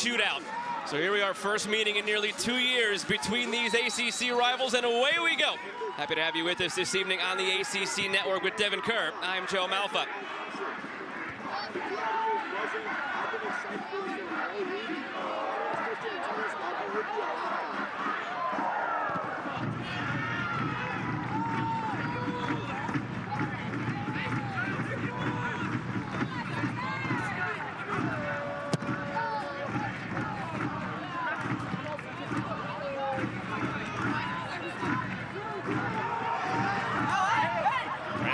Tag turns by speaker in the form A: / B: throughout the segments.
A: shootout. So here we are, first meeting in nearly 2 years between these ACC rivals, and away we go. Happy to have you with us this evening on the ACC Network with Devin Kerr. I'm Joe Malfa.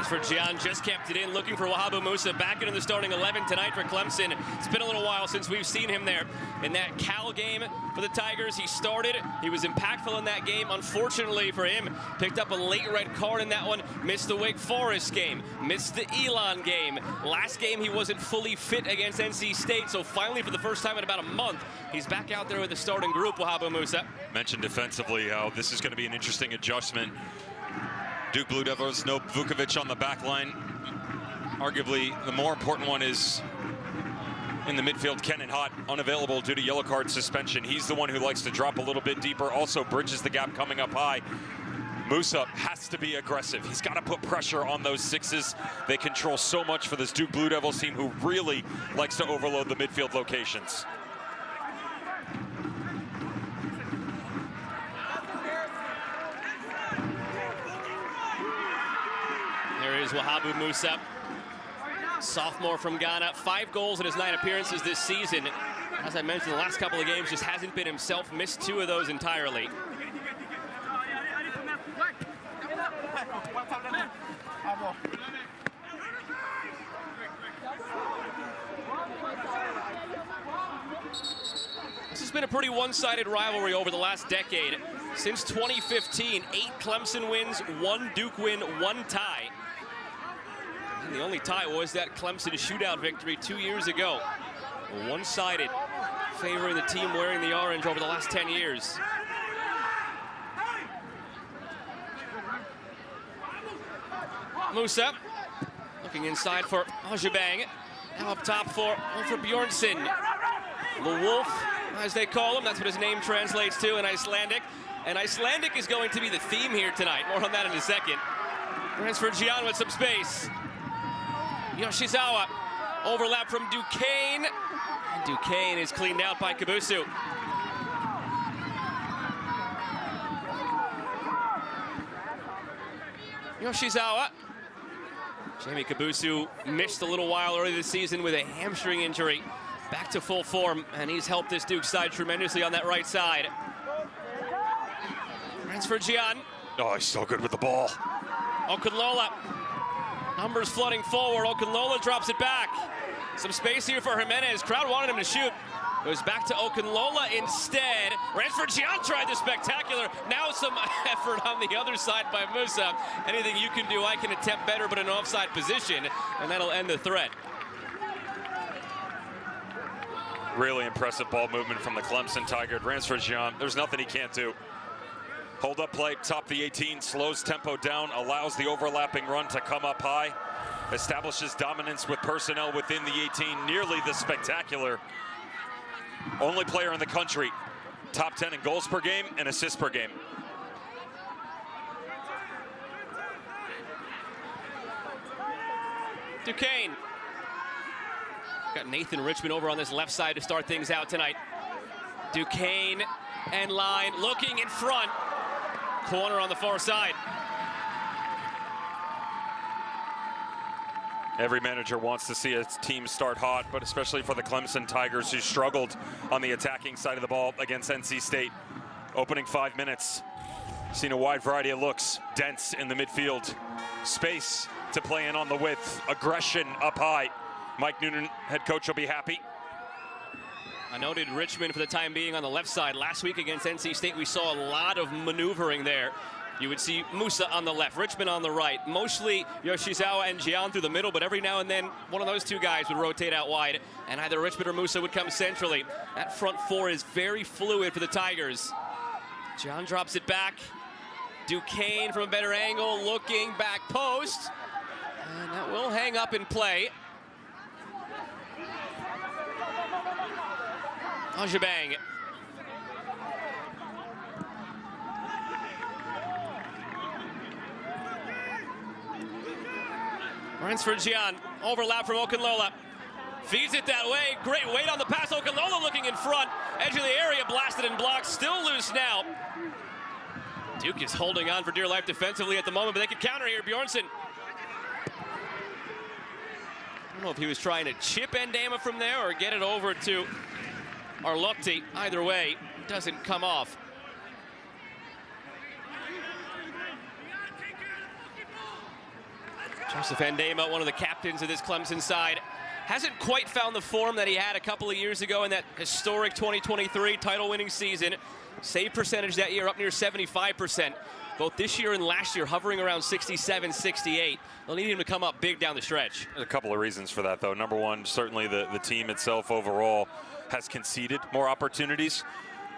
A: For Gian just kept it in, looking for Wahabu Musa back into the starting 11 tonight for Clemson. It's been a little while since we've seen him there. In that Cal game for the Tigers, he started. He was impactful in that game. Unfortunately for him, picked up a late red card in that one. Missed the Wake Forest game. Missed the Elon game. Last game, he wasn't fully fit against NC State. So finally, for the first time in about a month, he's back out there with the starting group, Wahabu Musa.
B: Mentioned defensively how this is going to be an interesting adjustment. Duke Blue Devils, no Vukovic on the back line. Arguably, the more important one is in the midfield, Kenan Hott, unavailable due to yellow card suspension. He's the one who likes to drop a little bit deeper, also bridges the gap coming up high. Musa has to be aggressive. He's got to put pressure on those sixes. They control so much for this Duke Blue Devils team, who really likes to overload the midfield locations.
A: There is Wahabu Musa, sophomore from Ghana. 5 goals in his 9 appearances this season. As I mentioned, the last couple of games just hasn't been himself. Missed 2 of those entirely. This has been a pretty one-sided rivalry over the last decade. Since 2015, 8 Clemson wins, 1 Duke win, 1 tie. And the only tie was that Clemson shootout victory 2 years ago. One-sided, favoring the team wearing the orange over the last 10 years. Musa looking inside for Ojibang. Now up top for Bjornsson. The Wolf, as they call him, that's what his name translates to in Icelandic. And Icelandic is going to be the theme here tonight. More on that in a second. Transfer Gian with some space. Yoshizawa, overlap from Duquesne. And Duquesne is cleaned out by Kabusu. Yoshizawa. Jamie Kabusu missed a little while early this season with a hamstring injury. Back to full form, and he's helped this Duke side tremendously on that right side. Transfer Gian.
B: Oh, he's so good with the ball.
A: Okunlola. Numbers flooding forward. Okunlola drops it back. Some space here for Jimenez. Crowd wanted him to shoot. Goes back to Okunlola instead. Transfer Gian tried the spectacular. Now some effort on the other side by Musa. Anything you can do, I can attempt better, but in an offside position, and that'll end the threat.
B: Really impressive ball movement from the Clemson Tigers. Transfer Gian, there's nothing he can't do. Hold up play, top the 18, slows tempo down, allows the overlapping run to come up high, establishes dominance with personnel within the 18, nearly the spectacular. Only player in the country, top 10 in goals per game and assists per game.
A: Duquesne. Got Nathan Richmond over on this left side to start things out tonight. Duquesne and line, looking in front. Corner on the far side.
B: Every manager wants to see a team start hot, but especially for the Clemson Tigers, who struggled on the attacking side of the ball against NC State. Opening 5 minutes, seen a wide variety of looks, dense in the midfield. Space to play in on the width, aggression up high. Mike Noonan, head coach, will be happy.
A: I noted Richmond for the time being on the left side. Last week against NC State, we saw a lot of maneuvering there. You would see Musa on the left, Richmond on the right. Mostly Yoshizawa and Gian through the middle, but every now and then, one of those 2 guys would rotate out wide, and either Richmond or Musa would come centrally. That front 4 is very fluid for the Tigers. Gian drops it back. Duquesne from a better angle, looking back post. And that will hang up in play. Ajabang. Ransford Gian, overlap from Okunlola. Feeds it that way, great weight on the pass. Okunlola looking in front, edge of the area, blasted and blocked, still loose now. Duke is holding on for dear life defensively at the moment, but they could counter here. Bjornsson. I don't know if he was trying to chip Ndema from there or get it over to Arlotti. Either way, doesn't come off. Joseph Ndema, one of the captains of this Clemson side, hasn't quite found the form that he had a couple of years ago in that historic 2023 title-winning season. Save percentage that year up near 75%. Both this year and last year hovering around 67, 68. They'll need him to come up big down the stretch.
B: There's a couple of reasons for that, though. Number one, certainly the team itself overall has conceded more opportunities.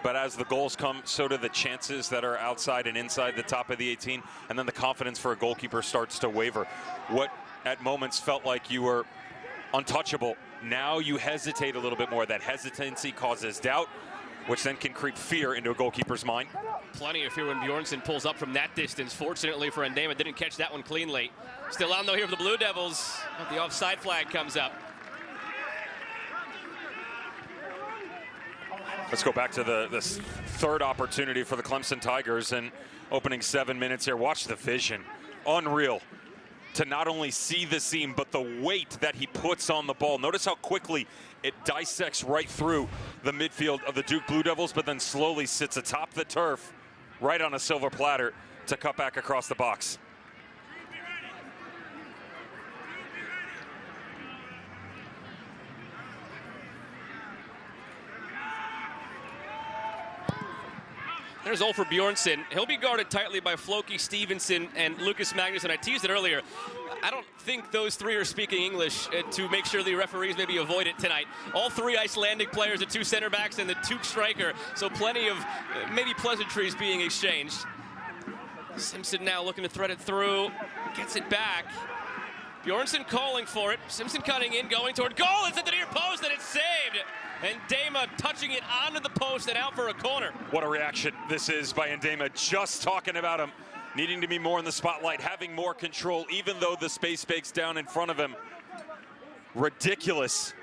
B: But as the goals come, so do the chances that are outside and inside the top of the 18. And then the confidence for a goalkeeper starts to waver. What at moments felt like you were untouchable, now you hesitate a little bit more. That hesitancy causes doubt, which then can creep fear into a goalkeeper's mind.
A: Plenty of fear when Bjornsson pulls up from that distance. Fortunately for Ndema, didn't catch that one cleanly. Still on though here for the Blue Devils, but the offside flag comes up.
B: Let's go back to this third opportunity for the Clemson Tigers, and opening 7 minutes here. Watch the vision. Unreal to not only see the seam, but the weight that he puts on the ball. Notice how quickly it dissects right through the midfield of the Duke Blue Devils, but then slowly sits atop the turf, right on a silver platter to cut back across the box.
A: There's Ulf for Bjornsson. He'll be guarded tightly by Floki Stevenson and Lucas Magnusson. I teased it earlier. I don't think those three are speaking English to make sure the referees maybe avoid it tonight. All three Icelandic players, the two center backs and the Duke striker. So plenty of maybe pleasantries being exchanged. Simpson now looking to thread it through. Gets it back. Bjornsson calling for it. Simpson cutting in, going toward goal. It's at the near post and it's saved. And Ndema touching it onto the post and out for a corner.
B: What a reaction this is by Ndema. Just talking about him needing to be more in the spotlight, having more control, even though the space breaks down in front of him. Ridiculous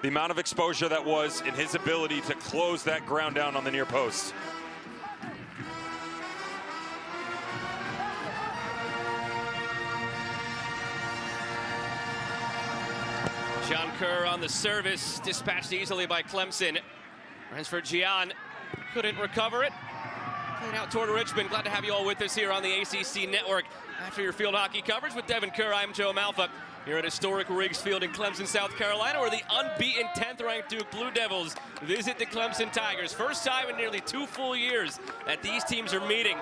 B: the amount of exposure that was in his ability to close that ground down on the near post.
A: John Kerr on the service, dispatched easily by Clemson. Ransford Gian couldn't recover it. Played out toward Richmond. Glad to have you all with us here on the ACC Network. After your field hockey coverage with Devin Kerr, I'm Joe Malfa. Here at historic Riggs Field in Clemson, South Carolina, where the unbeaten 10th-ranked Duke Blue Devils visit the Clemson Tigers. First time in nearly 2 full years that these teams are meeting.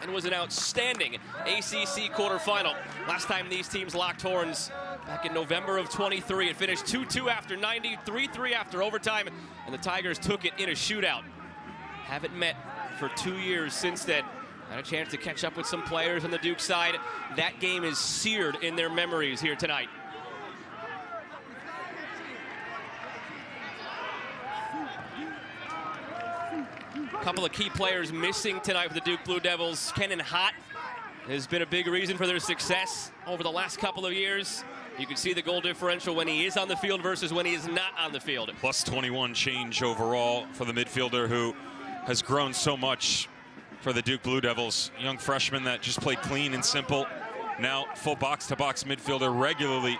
A: And was an outstanding ACC quarterfinal. Last time these teams locked horns back in November of 23. It finished 2-2 after 90, 3-3 after overtime, and the Tigers took it in a shootout. Haven't met for 2 years since then. Had a chance to catch up with some players on the Duke side. That game is seared in their memories here tonight. A couple of key players missing tonight for the Duke Blue Devils. Kenan Hott has been a big reason for their success over the last couple of years. You can see the goal differential when he is on the field versus when he is not on the field.
B: Plus 21 change overall for the midfielder who has grown so much for the Duke Blue Devils. Young freshman that just played clean and simple. Now full box-to-box midfielder, regularly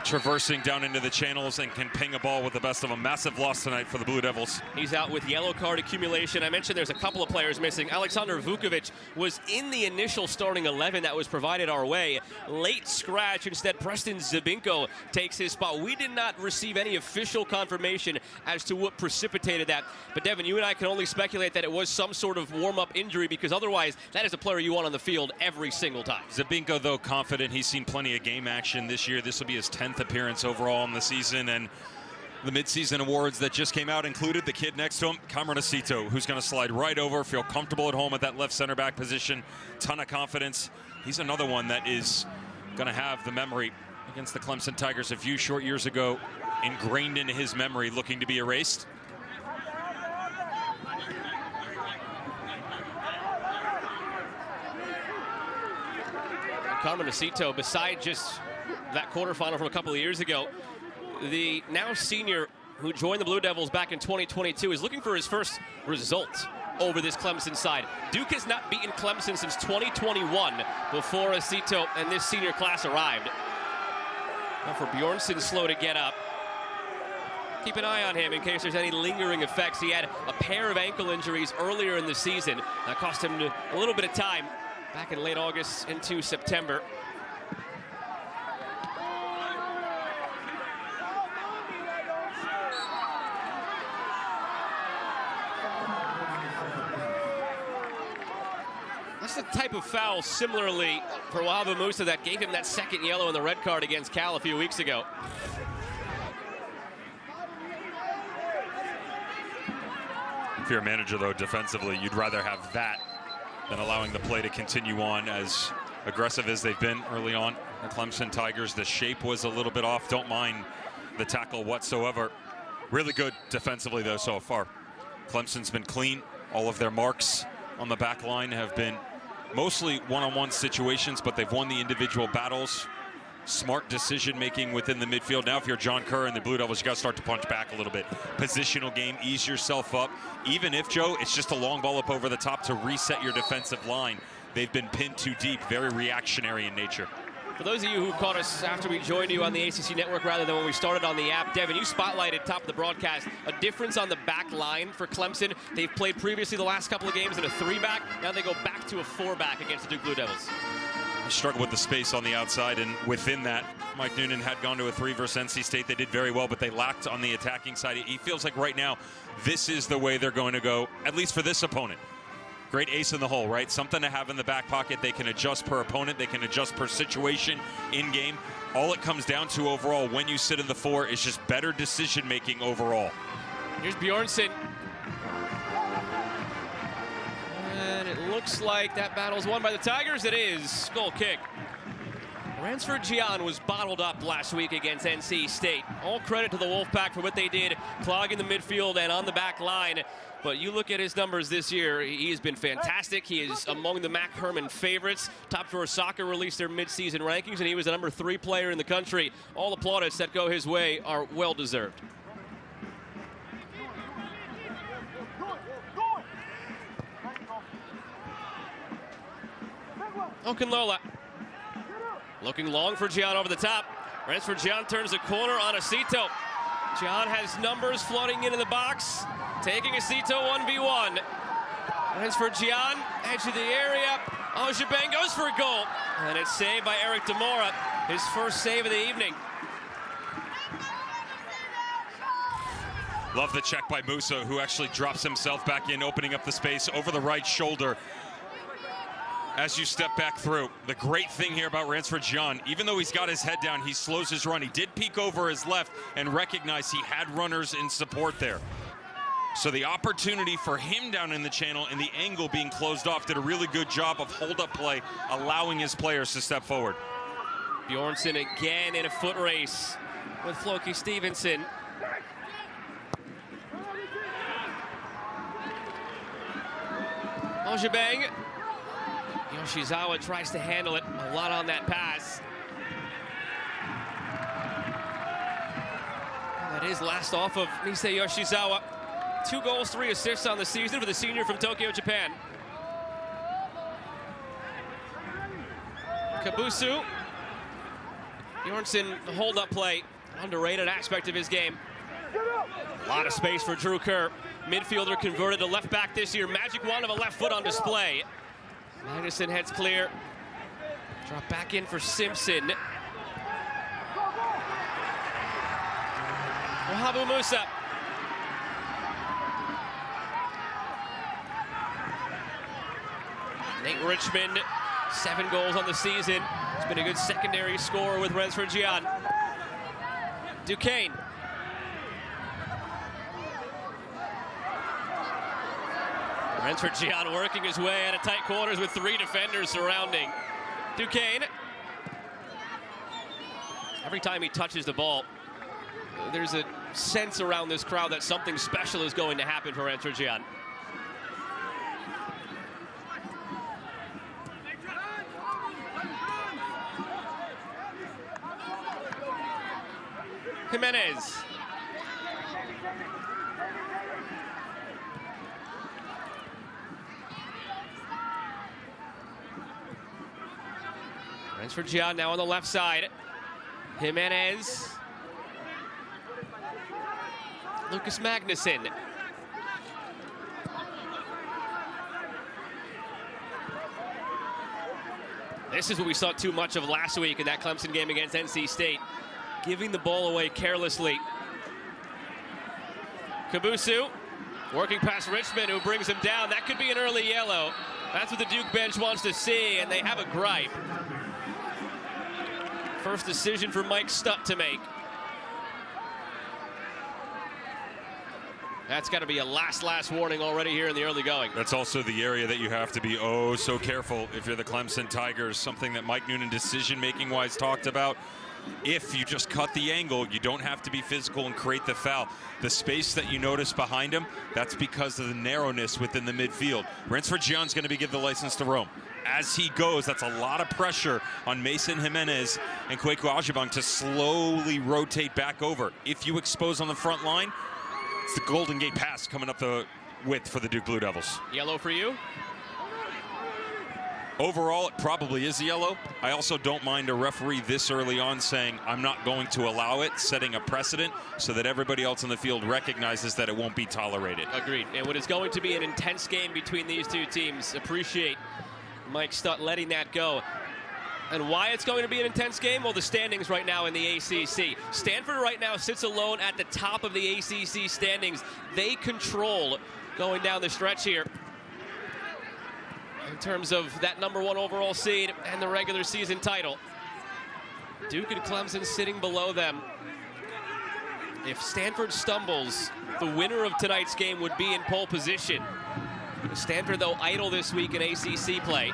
B: traversing down into the channels and can ping a ball with the best of them. Massive loss tonight for the Blue Devils.
A: He's out with yellow card accumulation. I mentioned there's a couple of players missing. Alexander Vukovic was in the initial starting 11 that was provided our way. Late scratch. Instead, Preston Zabinko takes his spot. We did not receive any official confirmation as to what precipitated that. But Devin, you and I can only speculate that it was some sort of warm-up injury, because otherwise that is a player you want on the field every single time.
B: Zabinko, though, confident. He's seen plenty of game action this year. This will be his 10th appearance overall in the season, and the midseason awards that just came out included the kid next to him, Cameron Acito, who's going to slide right over, feel comfortable at home at that left center back position, ton of confidence. He's another one that is going to have the memory against the Clemson Tigers a few short years ago ingrained into his memory, looking to be erased.
A: Carmen Acito, beside just that quarterfinal from a couple of years ago, the now senior who joined the Blue Devils back in 2022 is looking for his first result over this Clemson side. Duke has not beaten Clemson since 2021 before Acito and this senior class arrived. Now for Bjornsson, slow to get up. Keep an eye on him in case there's any lingering effects. He had a pair of ankle injuries earlier in the season. That cost him a little bit of time back in late August into September. That's the type of foul, similarly, for Wahaba Musa that gave him that second yellow and the red card against Cal a few weeks ago.
B: If you're a manager, though, defensively, you'd rather have that than allowing the play to continue on as aggressive as they've been early on. The Clemson Tigers, the shape was a little bit off. Don't mind the tackle whatsoever. Really good defensively, though, so far. Clemson's been clean. All of their marks on the back line have been mostly one-on-one situations, but they've won the individual battles. Smart decision-making within the midfield. Now, if you're John Kerr and the Blue Devils, you got to start to punch back a little bit. Positional game, ease yourself up. Even if, Joe, it's just a long ball up over the top to reset your defensive line. They've been pinned too deep, very reactionary in nature.
A: For those of you who caught us after we joined you on the ACC network rather than when we started on the app, Devin, you spotlighted top of the broadcast a difference on the back line for Clemson. They've played previously the last couple of games in a 3-back. Now they go back to a 4-back against the Duke Blue Devils.
B: They struggled with the space on the outside, and within that, Mike Noonan had gone to a 3 versus NC State. They did very well, but they lacked on the attacking side. He feels like right now, this is the way they're going to go, at least for this opponent. Great ace in the hole, right? Something to have in the back pocket. They can adjust per opponent. They can adjust per situation in game. All it comes down to overall when you sit in the 4 is just better decision making overall.
A: Here's Bjornsson. And it looks like that battle's won by the Tigers. It is. Goal kick. Ransford Gian was bottled up last week against NC State. All credit to the Wolfpack for what they did, clogging the midfield and on the back line. But you look at his numbers this year, he has been fantastic. He is among the Mac Herman favorites. Top Drawer Soccer released their midseason rankings, and he was the number 3 player in the country. All the plaudits that go his way are well-deserved. Okunlola. Looking long for Gian over the top. Ransford Gian turns the corner on Acito. Gian has numbers floating into the box. Taking Acito 1v1. Ransford Gian, edge of the area. Ojibang goes for a goal. And it's saved by Eric Demora, his first save of the evening.
B: Love the check by Musa, who actually drops himself back in, opening up the space over the right shoulder. As you step back through, the great thing here about Ransford Gian, even though he's got his head down, he slows his run. He did peek over his left and recognize he had runners in support there. So the opportunity for him down in the channel and the angle being closed off did a really good job of hold-up play, allowing his players to step forward.
A: Bjornsson again in a foot race with Floki Stevenson. Ojibang. Yoshizawa tries to handle it. A lot on that pass. And that is last off of Misei Yoshizawa. 2 goals, 3 assists on the season for the senior from Tokyo, Japan. Kabusu. Bjornsson, the hold-up play. Underrated aspect of his game. A lot of space for Drew Kerr. Midfielder converted to left back this year. Magic wand of a left foot on display. Magnuson heads clear. Drop back in for Simpson. Wahaba Musa. Nate Richmond, 7 goals on the season. He's been a good secondary scorer with Ransford Gian. Duquesne. Ransford Gian working his way out of tight corners with 3 defenders surrounding. Duquesne. Every time he touches the ball, there's a sense around this crowd that something special is going to happen for Ransford Gian. Jimenez. Transfer Gian now on the left side. Jimenez. Lucas Magnuson. This is what we saw too much of last week in that Clemson game against NC State. Giving the ball away carelessly. Kabusu working past Richmond, who brings him down. That could be an early yellow. That's what the Duke bench wants to see, and they have a gripe. First decision for Mike Stutt to make. That's got to be a last warning already here in the early going.
B: That's also the area that you have to be oh so careful if you're the Clemson Tigers, something that Mike Noonan decision-making wise talked about. If you just cut the angle, you don't have to be physical and create the foul. The space that you notice behind him, that's because of the narrowness within the midfield. Ransford Gian's going to be given the license to roam. As he goes, that's a lot of pressure on Mason Jimenez and Kweku Ajibang to slowly rotate back over. If you expose on the front line, it's the Golden Gate pass coming up the width for the Duke Blue Devils.
A: Yellow for you?
B: Overall, it probably is yellow. I also don't mind a referee this early on saying, I'm not going to allow it, setting a precedent so that everybody else in the field recognizes that it won't be tolerated.
A: Agreed. And what is going to be an intense game between these two teams, appreciate Mike Stutt letting that go. And why it's going to be an intense game? Well, the standings right now in the ACC. Stanford right now sits alone at the top of the ACC standings. They control going down the stretch here in terms of that #1 overall seed and the regular season title. Duke and Clemson sitting below them. If Stanford stumbles, the winner of tonight's game would be in pole position. Stanford, though, idle this week in ACC play.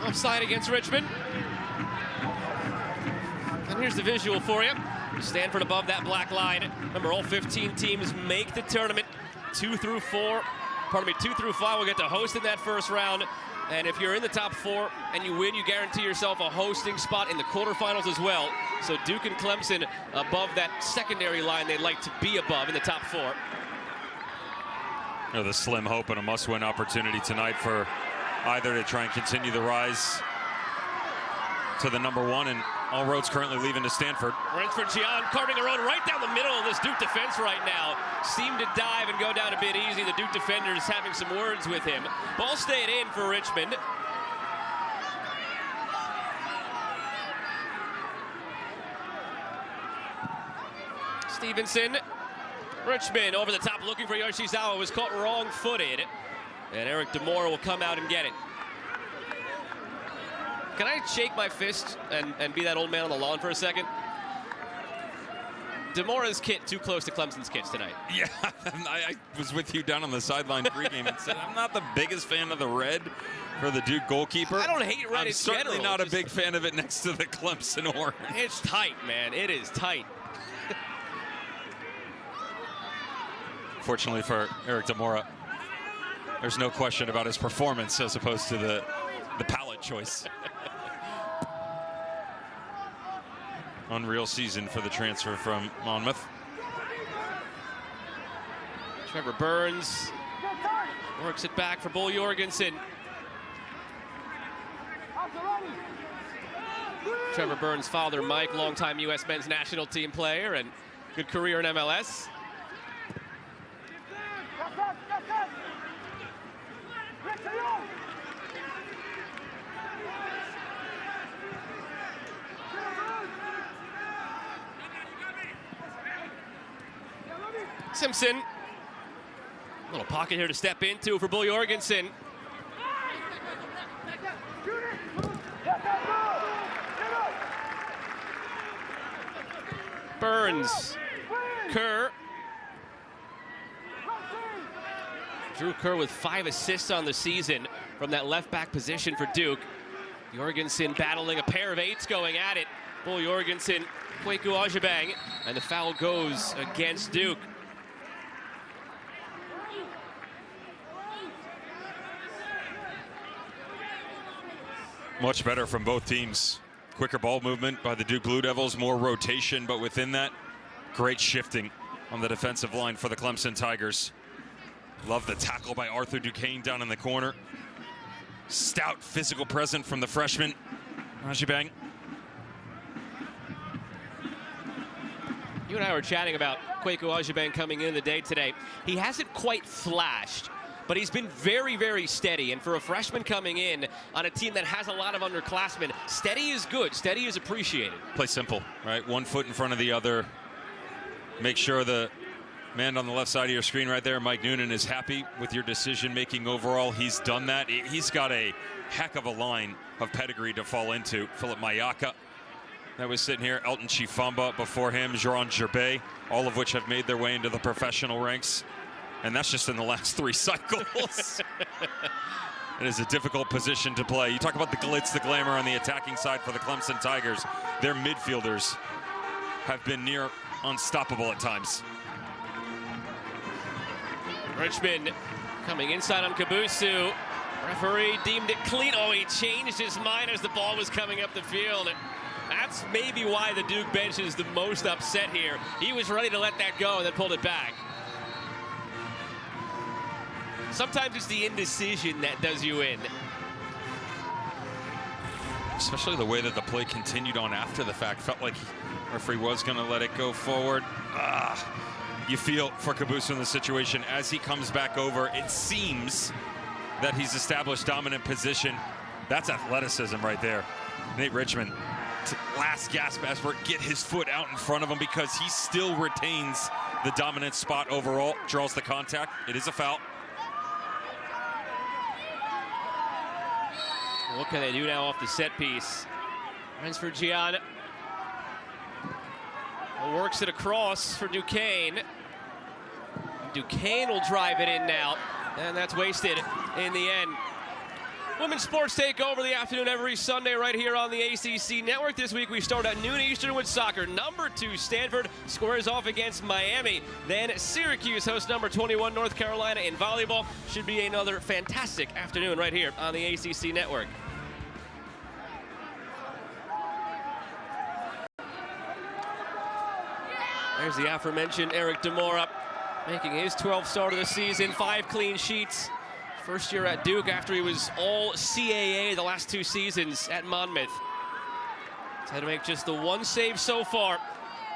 A: Offside against Richmond. And here's the visual for you. Stanford above that black line. Remember, all 15 teams make the tournament. 2 through 5 will get to host in that first round. And if you're in the top 4 and you win, you guarantee yourself a hosting spot in the quarterfinals as well. So Duke and Clemson above that secondary line they'd like to be above in the top 4.
B: The slim hope and a must-win opportunity tonight for either to try and continue the rise to the #1, and all roads currently leaving to Stanford.
A: Ransford Gian carving a road right down the middle of this Duke defense right now. Seemed to dive and go down a bit easy. The Duke defenders having some words with him. Ball stayed in for Richmond. Stevenson. Richmond over the top looking for Yoshizawa. Was caught wrong-footed. And Eric Demore will come out and get it. Can I shake my fist and be that old man on the lawn for a second? Demore's kit too close to Clemson's kits tonight.
B: Yeah, I was with you down on the sideline pregame and said I'm not the biggest fan of the red for the Duke goalkeeper.
A: I don't hate red
B: I'm
A: in
B: certainly
A: general.
B: not a big fan of it next to the Clemson orange.
A: It's tight, man. It is tight.
B: Fortunately for Eric Demore, there's no question about his performance as opposed to the palette choice. Unreal season for the transfer from Monmouth.
A: Trevor Burns works it back for Bull Jorgensen. Trevor Burns' father, Mike, longtime U.S. men's national team player and good career in MLS. Simpson. Little pocket here to step into for Bull Jorgensen. Burns. Kerr. Drew Kerr with 5 assists on the season from that left back position for Duke. Jorgensen battling a pair of 8s going at it. Bull Jorgensen Kwaku Ojibang, and the foul goes against Duke.
B: Much better from both teams. Quicker ball movement by the Duke Blue Devils, more rotation, but within that, great shifting on the defensive line for the Clemson Tigers. Love the tackle by Arthur Duquesne down in the corner. Stout physical presence from the freshman, Ojibang.
A: You and I were chatting about Kwaku Ojibang coming in the day today. He hasn't quite flashed, but he's been very, very steady. And for a freshman coming in on a team that has a lot of underclassmen, steady is good. Steady is appreciated.
B: Play simple, right? One foot in front of the other. Make sure the man on the left side of your screen right there, Mike Noonan, is happy with your decision-making overall. He's done that. He's got a heck of a line of pedigree to fall into. Philip Mayaka, that was sitting here. Elton Chifamba before him. Jeron Gerbet, all of which have made their way into the professional ranks. And that's just in the last 3 cycles. It is a difficult position to play. You talk about the glitz, the glamour on the attacking side for the Clemson Tigers. Their midfielders have been near unstoppable at times.
A: Richmond coming inside on Kabusu. Referee deemed it clean. Oh, he changed his mind as the ball was coming up the field. That's maybe why the Duke bench is the most upset here. He was ready to let that go and then pulled it back. Sometimes it's the indecision that does you in.
B: Especially the way that the play continued on after the fact. Felt like the referee was going to let it go forward. You feel for Kabusu in the situation as he comes back over. It seems that he's established dominant position. That's athleticism right there. Nate Richmond, last gasp effort, get his foot out in front of him because he still retains the dominant spot overall. Draws the contact. It is a foul.
A: What can they do now off the set piece? Rensford Gian works it across for Duquesne. Duquesne will drive it in now, and that's wasted in the end. Women's sports take over the afternoon every Sunday right here on the ACC Network. This week we start at noon Eastern with soccer. Number 2 Stanford squares off against Miami. Then Syracuse hosts number 21 North Carolina in volleyball. Should be another fantastic afternoon right here on the ACC Network. There's the aforementioned Eric Demora making his 12th start of the season, 5 clean sheets. First year at Duke after he was all CAA the last 2 seasons at Monmouth. He's had to make just the 1 save so far.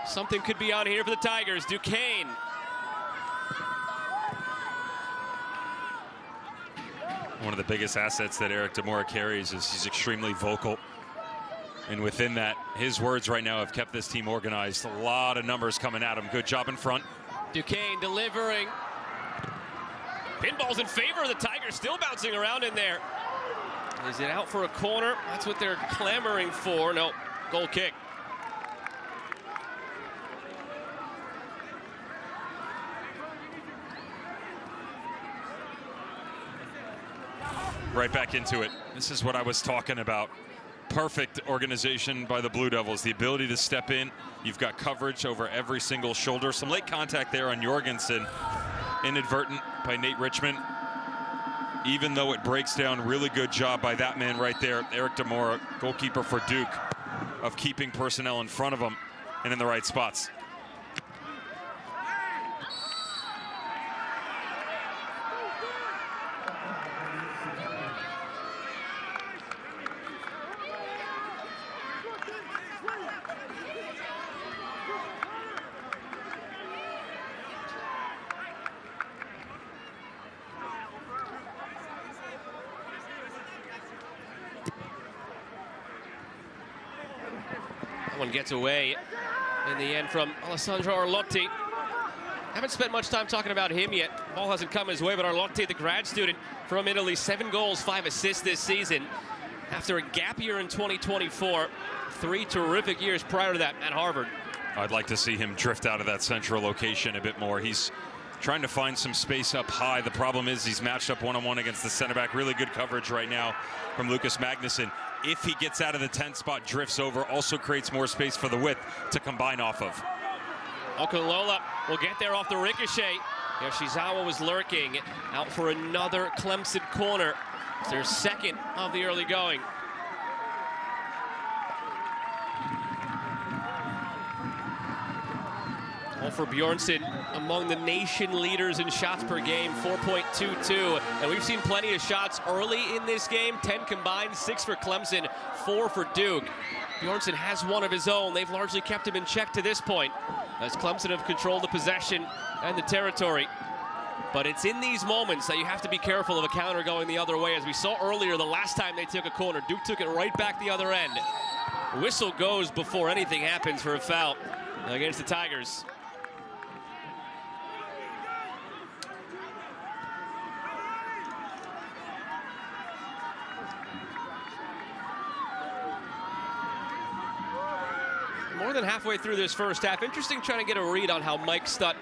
A: Something could be on here for the Tigers. Duquesne.
B: One of the biggest assets that Eric Demora carries is he's extremely vocal. And within that, his words right now have kept this team organized. A lot of numbers coming at him. Good job in front.
A: Duquesne delivering. Pinball's in favor of the Tigers, still bouncing around in there. Is it out for a corner? That's what they're clamoring for. No, goal kick.
B: Right back into it. This is what I was talking about. Perfect organization by the Blue Devils. The ability to step in. You've got coverage over every single shoulder. Some late contact there on Jorgensen. Inadvertent by Nate Richmond. Even though it breaks down, really good job by that man right there. Eric Demora, goalkeeper for Duke, of keeping personnel in front of him and in the right spots.
A: One gets away in the end from Alessandro Arlotti. Haven't spent much time talking about him yet. Ball hasn't come his way, but Arlotti, the grad student from Italy, 7 goals, 5 assists this season. After a gap year in 2024, 3 terrific years prior to that at Harvard.
B: I'd like to see him drift out of that central location a bit more. He's trying to find some space up high. The problem is he's matched up one-on-one against the center back. Really good coverage right now from Lucas Magnuson. if he gets out of the 10 spot, drifts over, also creates more space for the width to combine off of.
A: Okulola will get there off the ricochet. Yoshizawa was lurking, out for another Clemson corner. It's their second of the early going. For Bjornsson, among the nation leaders in shots per game, 4.22. And we've seen plenty of shots early in this game, 10 combined, 6 for Clemson, 4 for Duke. Bjornsson has one of his own. They've largely kept him in check to this point, as Clemson have controlled the possession and the territory. But it's in these moments that you have to be careful of a counter going the other way. As we saw earlier, the last time they took a corner, Duke took it right back the other end. Whistle goes before anything happens for a foul against the Tigers. More than halfway through this first half. Interesting trying to get a read on how Mike Stutt,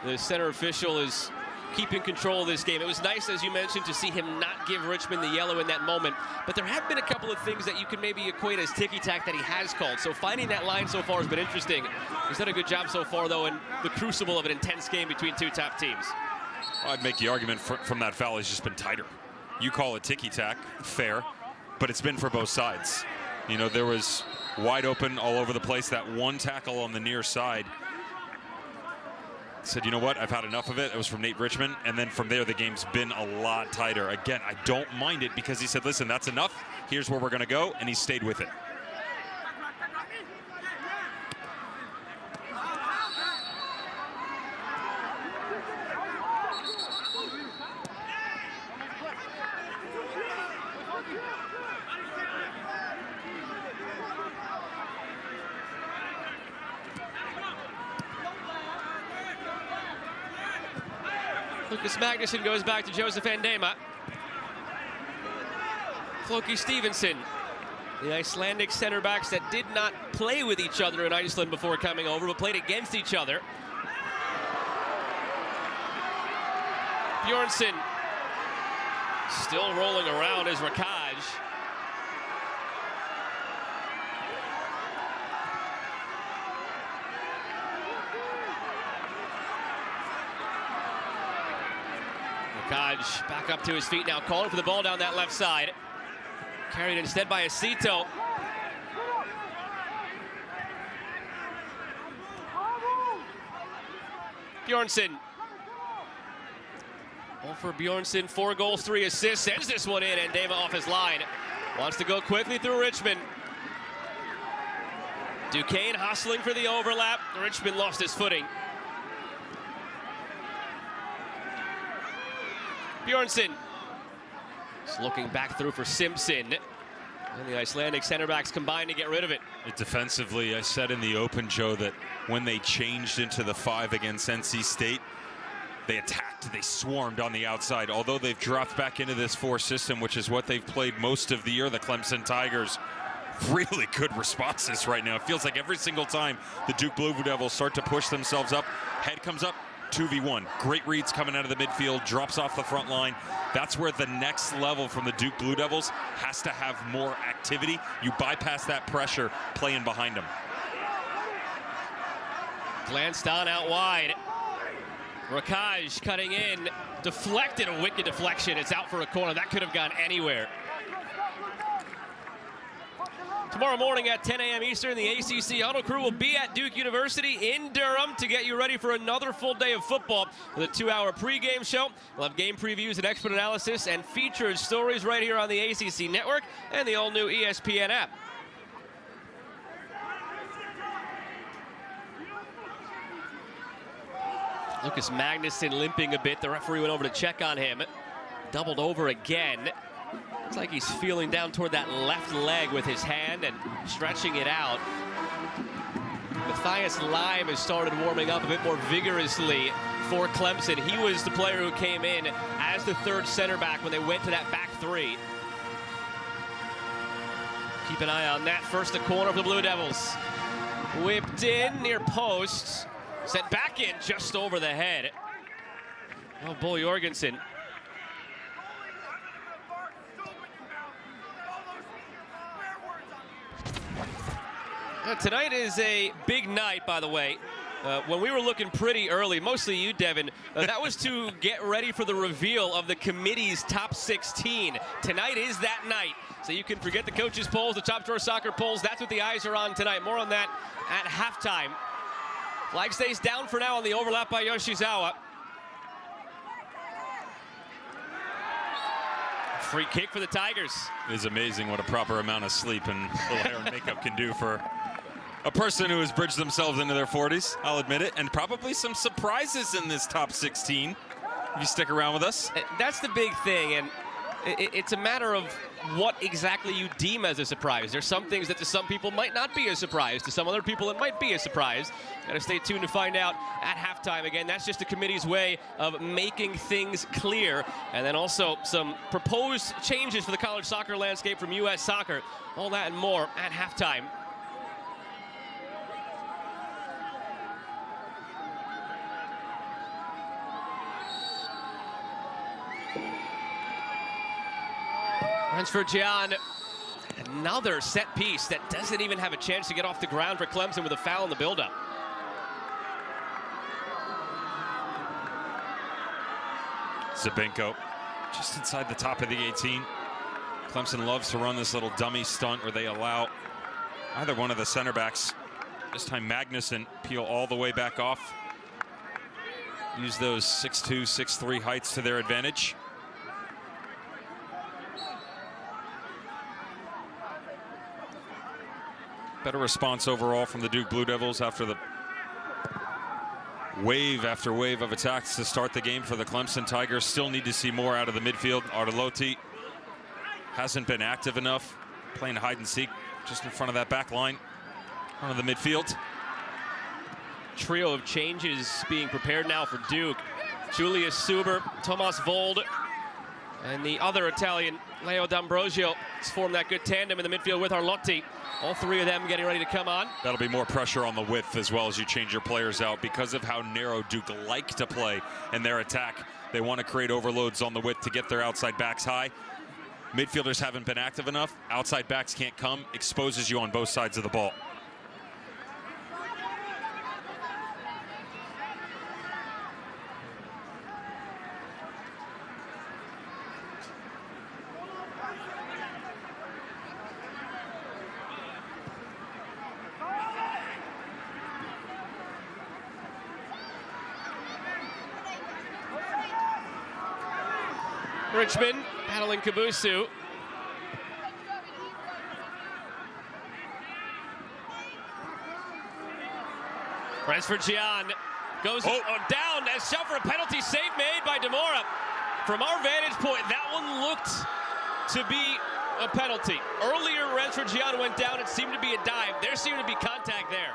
A: the center official, is keeping control of this game. It was nice, as you mentioned, to see him not give Richmond the yellow in that moment. But there have been a couple of things that you can maybe equate as ticky-tack that he has called. So finding that line so far has been interesting. He's done a good job so far, though, in the crucible of an intense game between two top teams.
B: I'd make the argument from that foul has just been tighter. You call it ticky-tack, fair, but it's been for both sides. You know, there was wide open all over the place. That one tackle on the near side said, you know what, I've had enough of it. It was from Nate Richmond. And then from there, the game's been a lot tighter. Again, I don't mind it because he said, listen, that's enough. Here's where we're going to go. And he stayed with it.
A: Lucas Magnuson goes back to Joseph Andema. Floki Stevenson, the Icelandic center backs that did not play with each other in Iceland before coming over, but played against each other. Bjornsson still rolling around as Rakaj. Rakaj back up to his feet now, calling for the ball down that left side. Carried instead by Acito. Bjornsson. All for Bjornsson, 4 goals, 3 assists. Sends this one in, and Deva off his line. Wants to go quickly through Richmond. Duquesne hustling for the overlap. Richmond lost his footing. Bjornsson just looking back through for Simpson. And the Icelandic center backs combined to get rid of it.
B: Defensively, I said in the open, Joe, that when they changed into the 5 against NC State, they attacked, they swarmed on the outside. Although they've dropped back into this 4 system, which is what they've played most of the year, the Clemson Tigers, really good responses right now. It feels like every single time the Duke Blue Devils start to push themselves up, head comes up, 2v1. Great reads coming out of the midfield, drops off the front line. That's where the next level from the Duke Blue Devils has to have more activity. You bypass that pressure playing behind them.
A: Glanced on out wide. Rakaj cutting in, deflected, a wicked deflection. It's out for a corner. That could have gone anywhere. Tomorrow morning at 10 a.m. Eastern, the ACC Huddle Crew will be at Duke University in Durham to get you ready for another full day of football with a 2-hour pregame show. We'll have game previews and expert analysis and featured stories right here on the ACC Network and the all-new ESPN app. Lucas Magnuson limping a bit. The referee went over to check on him. Doubled over again. Looks like he's feeling down toward that left leg with his hand and stretching it out. Matthias Lime has started warming up a bit more vigorously for Clemson. He was the player who came in as the third center back when they went to that back 3. Keep an eye on that. First, the corner of the Blue Devils. Whipped in near post. Sent back in just over the head. Oh, Bull Jorgensen. Tonight is a big night, by the way. When we were looking pretty early, mostly you, Devin, that was to get ready for the reveal of the committee's top 16. Tonight is that night. So you can forget the coaches' polls, the Top Drawer Soccer polls. That's what the eyes are on tonight. More on that at halftime. Flag stays down for now on the overlap by Yoshizawa. Free kick for the Tigers.
B: It is amazing what a proper amount of sleep and little hair and makeup can do for a person who has bridged themselves into their 40s, I'll admit it, and probably some surprises in this top 16 if you stick around with us.
A: That's the big thing, and it's a matter of what exactly you deem as a surprise. There's some things that to some people might not be a surprise. To some other people it might be a surprise. Gotta stay tuned to find out at halftime. Again, that's just the committee's way of making things clear. And then also some proposed changes for the college soccer landscape from U.S. Soccer. All that and more at halftime. Transfer Gian, another set piece that doesn't even have a chance to get off the ground for Clemson with a foul in the buildup.
B: Zabinko just inside the top of the 18. Clemson loves to run this little dummy stunt where they allow either one of the center backs, this time Magnuson, peel all the way back off. Use those 6'2", 6'3" heights to their advantage. Better response overall from the Duke Blue Devils after the wave after wave of attacks to start the game for the Clemson Tigers. Still need to see more out of the midfield. Artolotti hasn't been active enough, playing hide and seek just in front of that back line, front of the midfield.
A: Trio of changes being prepared now for Duke. Julius Suber, Tomas Vold, and the other Italian, Leo D'Ambrosio, has formed that good tandem in the midfield with Arlotti. All three of them getting ready to come on.
B: That'll be more pressure on the width as well as you change your players out because of how narrow Duke like to play in their attack. They want to create overloads on the width to get their outside backs high. Midfielders haven't been active enough. Outside backs can't come. Exposes you on both sides of the ball.
A: Richmond battling Kabusu. Transfer Gian goes down as shot for a penalty, save made by Demora. From our vantage point, that one looked to be a penalty. Earlier, Transfer Gian went down. It seemed to be a dive. There seemed to be contact there.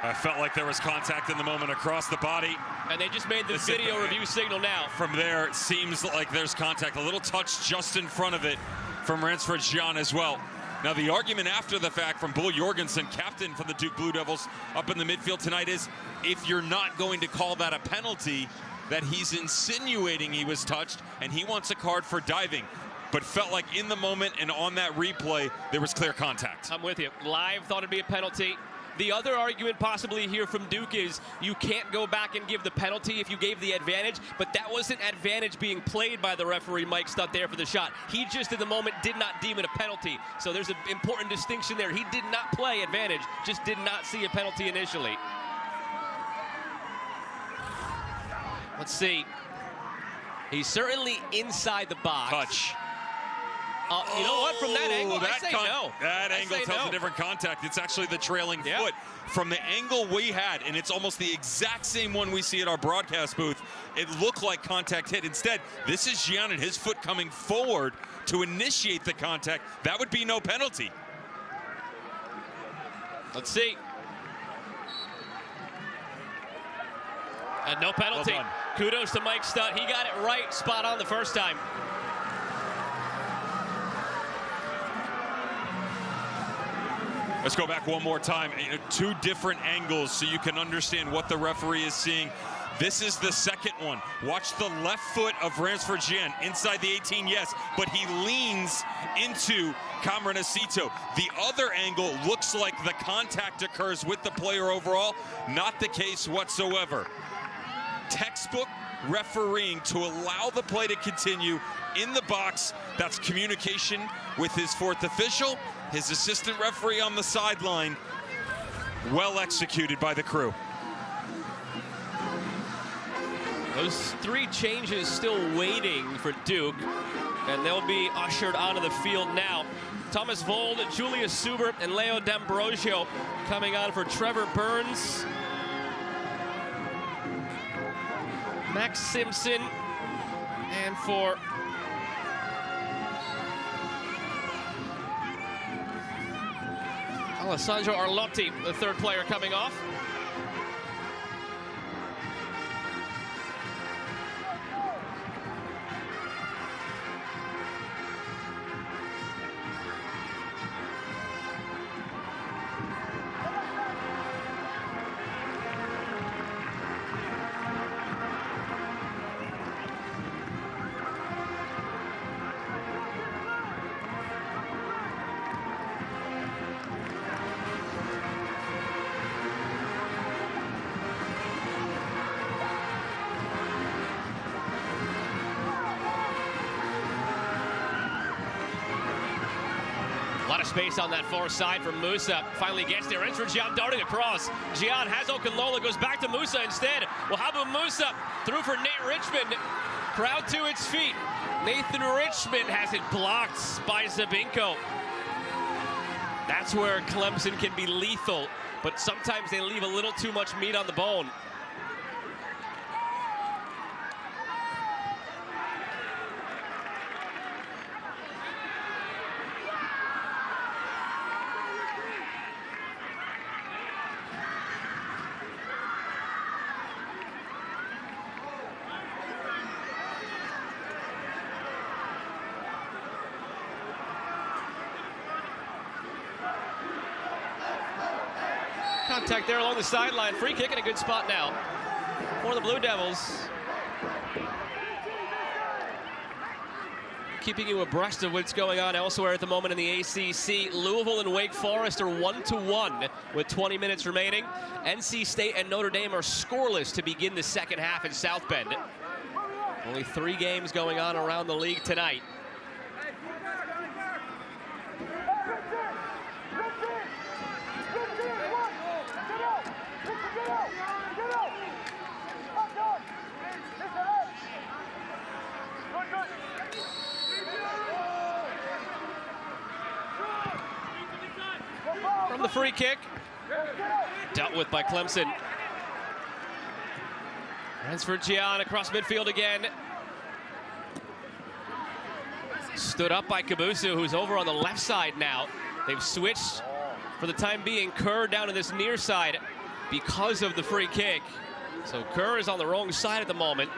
B: I felt like there was contact in the moment across the body.
A: And they just made the video review signal now.
B: From there, it seems like there's contact. A little touch just in front of it from Ransford Gian as well. Now, the argument after the fact from Bull Jorgensen, captain for the Duke Blue Devils, up in the midfield tonight is, if you're not going to call that a penalty, that he's insinuating he was touched, and he wants a card for diving. But felt like in the moment and on that replay, there was clear contact.
A: I'm with you. Live thought it'd be a penalty. The other argument possibly here from Duke is you can't go back and give the penalty if you gave the advantage, but that wasn't advantage being played by the referee, Mike Stutt, there for the shot. He just in the moment did not deem it a penalty. So there's an important distinction there. He did not play advantage, just did not see a penalty initially. Let's see. He's certainly inside the box.
B: Touch.
A: You know what? From that angle, I say no.
B: That angle tells a different contact. It's actually the trailing foot. From the angle we had, and it's almost the exact same one we see at our broadcast booth, it looked like contact hit. Instead, this is Gian and his foot coming forward to initiate the contact. That would be no penalty.
A: Let's see. And no penalty.
B: Well done.
A: Kudos to Mike Stutt. He got it right, spot on the first time.
B: Let's go back one more time. Two different angles so you can understand what the referee is seeing. This is the second one. Watch the left foot of Ransford Gian inside the 18, yes, but he leans into Cameron Acito. The other angle looks like the contact occurs with the player overall. Not the case whatsoever. Textbook refereeing to allow the play to continue in the box. That's communication with his fourth official, his assistant referee on the sideline. Well executed by the crew.
A: Those three changes still waiting for Duke, and they'll be ushered onto the field now. Thomas Vold, Julius Subert, and Leo D'Ambrosio coming on for Trevor Burns, Max Simpson, and for Alessandro Arlotti, the third player coming off. A lot of space on that far side for Musa. Finally gets there. Ends for Gian, darting across. Gian has Okunlola, goes back to Musa instead. Well, how about Musa? Through for Nate Richmond. Crowd to its feet. Nathan Richmond has it blocked by Zabinko. That's where Clemson can be lethal, but sometimes they leave a little too much meat on the bone. Contact there along the sideline. Free kick in a good spot now for the Blue Devils. Keeping you abreast of what's going on elsewhere at the moment in the ACC. Louisville and Wake Forest are 1-1 with 20 minutes remaining. NC State and Notre Dame are scoreless to begin the second half in South Bend. Only 3 games going on around the league tonight. From the free kick, dealt with by Clemson. Ransford Gian across midfield again. Stood up by Kabusu, who's over on the left side now. They've switched for the time being. Kerr down to this near side because of the free kick. So Kerr is on the wrong side at the moment.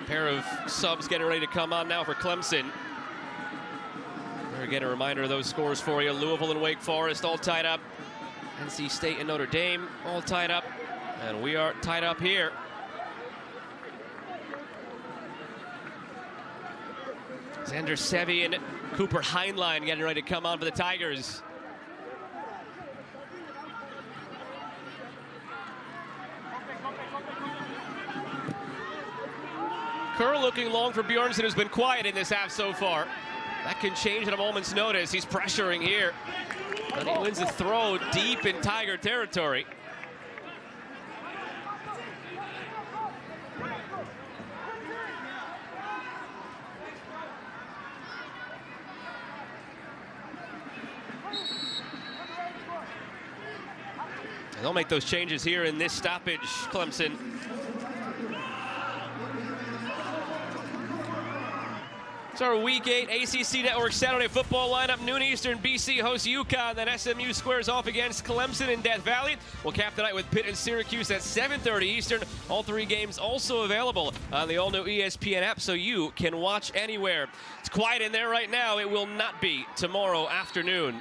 A: Pair of subs getting ready to come on now for Clemson. There again, a reminder of those scores for you. Louisville and Wake Forest all tied up. NC State and Notre Dame all tied up. And we are tied up here. Xander Sevi and Cooper Heinlein getting ready to come on for the Tigers. Kerr looking long for Bjornsson, who's been quiet in this half so far. That can change at a moment's notice. He's pressuring here. And he wins the throw deep in Tiger territory. And they'll make those changes here in this stoppage, Clemson. It's our Week 8 ACC Network Saturday football lineup. Noon Eastern, BC hosts UConn. Then SMU squares off against Clemson in Death Valley. We'll cap the night with Pitt and Syracuse at 7:30 Eastern. All three games also available on the all-new ESPN app, so you can watch anywhere. It's quiet in there right now. It will not be tomorrow afternoon.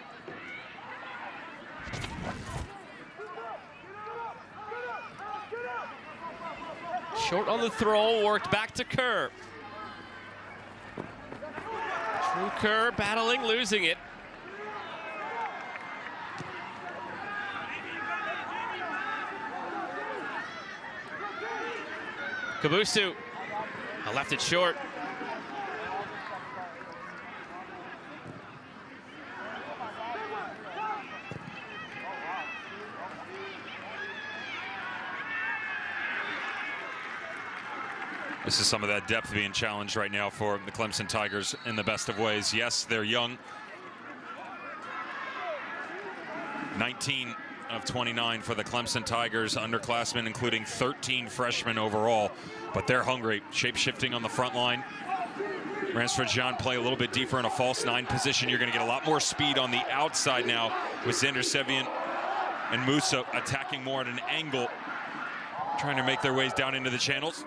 A: Short on the throw, worked back to Kerr. Drew Kerr battling, losing it. Kabusu, I left it short.
B: This is some of that depth being challenged right now for the Clemson Tigers in the best of ways. Yes, they're young. 19 of 29 for the Clemson Tigers, underclassmen, including 13 freshmen overall. But they're hungry. Shape-shifting on the front line. Ransford Jean play a little bit deeper in a false 9 position. You're going to get a lot more speed on the outside now with Xander Sevian and Musa attacking more at an angle, trying to make their ways down into the channels.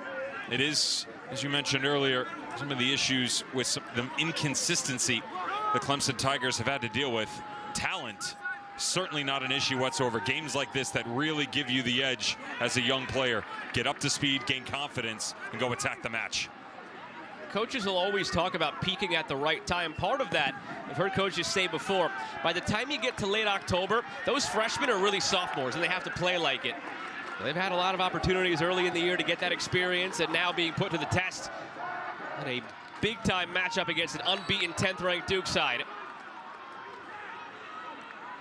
B: It is, as you mentioned earlier, some of the issues with the inconsistency the Clemson Tigers have had to deal with. Talent, certainly not an issue whatsoever. Games like this that really give you the edge as a young player. Get up to speed, gain confidence, and go attack the match.
A: Coaches will always talk about peaking at the right time. Part of that, I've heard coaches say before, by the time you get to late October, those freshmen are really sophomores, and they have to play like it. They've had a lot of opportunities early in the year to get that experience, and now being put to the test in a big-time matchup against an unbeaten 10th-ranked Duke side.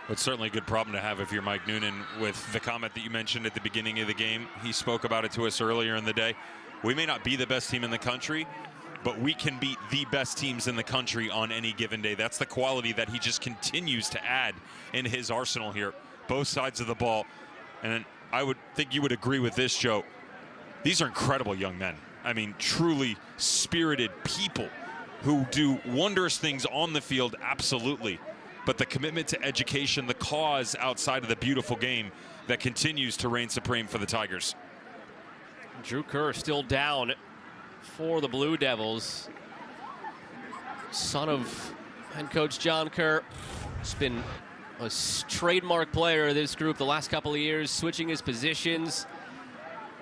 B: It's certainly a good problem to have if you're Mike Noonan, with the comment that you mentioned at the beginning of the game. He spoke about it to us earlier in the day. We may not be the best team in the country, but we can beat the best teams in the country on any given day. That's the quality that he just continues to add in his arsenal here, both sides of the ball. And I would think you would agree with this, Joe. These are incredible young men. I mean, truly spirited people who do wondrous things on the field, absolutely. But the commitment to education, the cause outside of the beautiful game that continues to reign supreme for the Tigers.
A: Drew Kerr still down for the Blue Devils. Son of head coach John Kerr. It's been a trademark player of this group the last couple of years, switching his positions.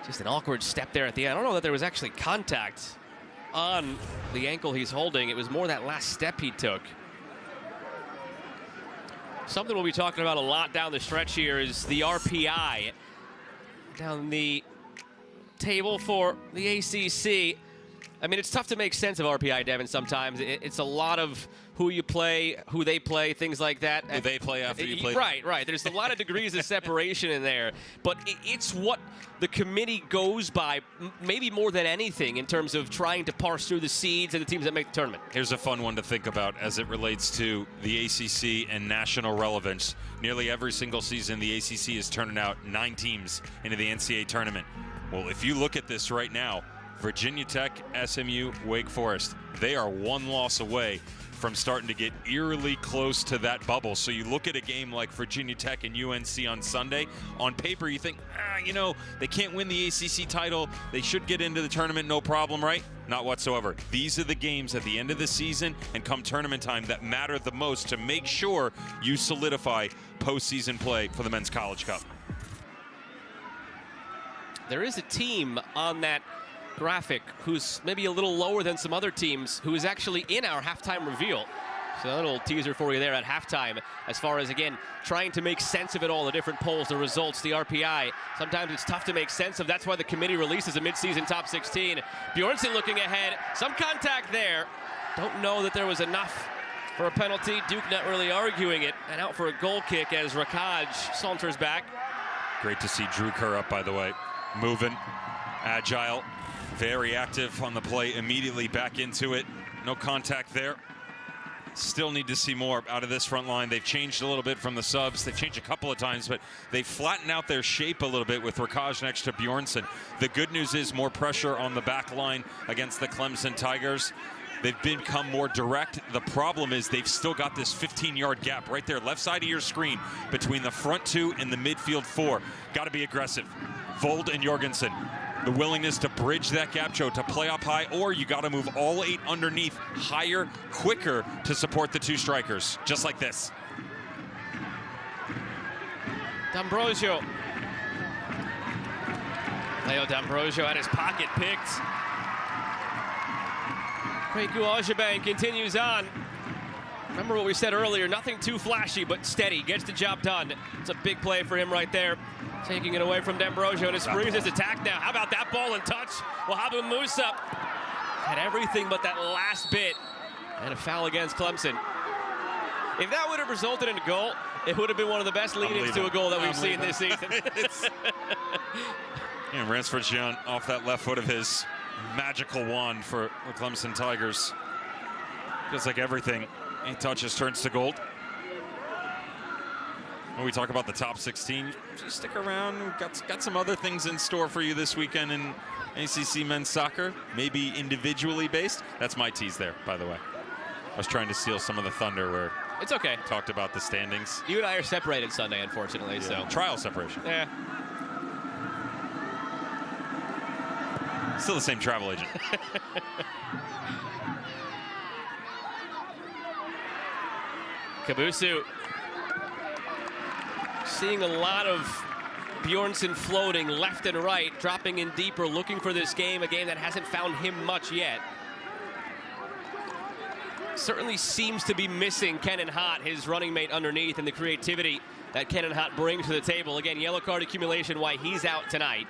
A: Just an awkward step there at the end. I don't know that there was actually contact on the ankle he's holding. It was more that last step he took. Something we'll be talking about a lot down the stretch here is the RPI down the table for the ACC. I mean, it's tough to make sense of RPI, Devin, sometimes. It's a lot of who you play, who they play, things like that.
B: Who they play after you play.
A: Right. There's a lot of degrees of separation in there. But it's what the committee goes by, maybe more than anything, in terms of trying to parse through the seeds and the teams that make the tournament.
B: Here's a fun one to think about as it relates to the ACC and national relevance. Nearly every single season, the ACC is turning out 9 teams into the NCAA tournament. Well, if you look at this right now, Virginia Tech, SMU, Wake Forest, they are 1 loss away from starting to get eerily close to that bubble. So you look at a game like Virginia Tech and UNC on Sunday, on paper you think, they can't win the ACC title. They should get into the tournament, no problem, right? Not whatsoever. These are the games at the end of the season and come tournament time that matter the most to make sure you solidify postseason play for the Men's College Cup.
A: There is a team on that graphic who's maybe a little lower than some other teams, who is actually in our halftime reveal. So a little teaser for you there at halftime, as far as, again, trying to make sense of it all, the different polls, the results, the RPI. Sometimes it's tough to make sense of. That's why the committee releases a midseason top 16. Bjornsson looking ahead. Some contact there. Don't know that there was enough for a penalty. Duke not really arguing it. And out for a goal kick as Rakaj saunters back.
B: Great to see Drew Kerr up, by the way. Moving, agile, very active on the play, immediately back into it. No contact there. Still need to see more out of this front line. They've changed a little bit from the subs. They've changed a couple of times, but they flattened out their shape a little bit with Rakaj next to Bjornsson. The good news is more pressure on the back line against the Clemson Tigers. They've become more direct. The problem is they've still got this 15-yard gap right there, left side of your screen, between the front two and the midfield four. Got to be aggressive. Vold and Jorgensen, the willingness to bridge that gap, Joe, to play up high, or you got to move all 8 underneath higher, quicker to support the 2 strikers, just like this.
A: D'Ambrosio. Leo D'Ambrosio at his pocket picked. Kweku Ojibang continues on. Remember what we said earlier, nothing too flashy, but steady, gets the job done. It's a big play for him right there. Taking it away from D'Ambrosio, and it springs his attack now. How about that ball and touch? Wahabu Musa had everything but that last bit. And a foul against Clemson. If that would have resulted in a goal, it would have been one of the best lead-ins to a goal that we've seen this season.
B: And Ransford-Gian off that left foot of his, magical wand for the Clemson Tigers. Just like everything, 8 touches turns to gold. When we talk about the top 16, just stick around. We've got some other things in store for you this weekend in ACC men's soccer, maybe individually based. That's my tease there, by the way. I was trying to steal some of the thunder where
A: it's okay.
B: Talked about the standings.
A: You and I are separated Sunday, unfortunately.
B: Yeah.
A: So
B: trial separation.
A: Yeah.
B: Still the same travel agent.
A: Kabusu seeing a lot of Bjornsson floating left and right, dropping in deeper, looking for this game, a game that hasn't found him much yet. Certainly seems to be missing Kenan Hott, his running mate underneath, and the creativity that Kenan Hott brings to the table. Again, yellow card accumulation, why he's out tonight.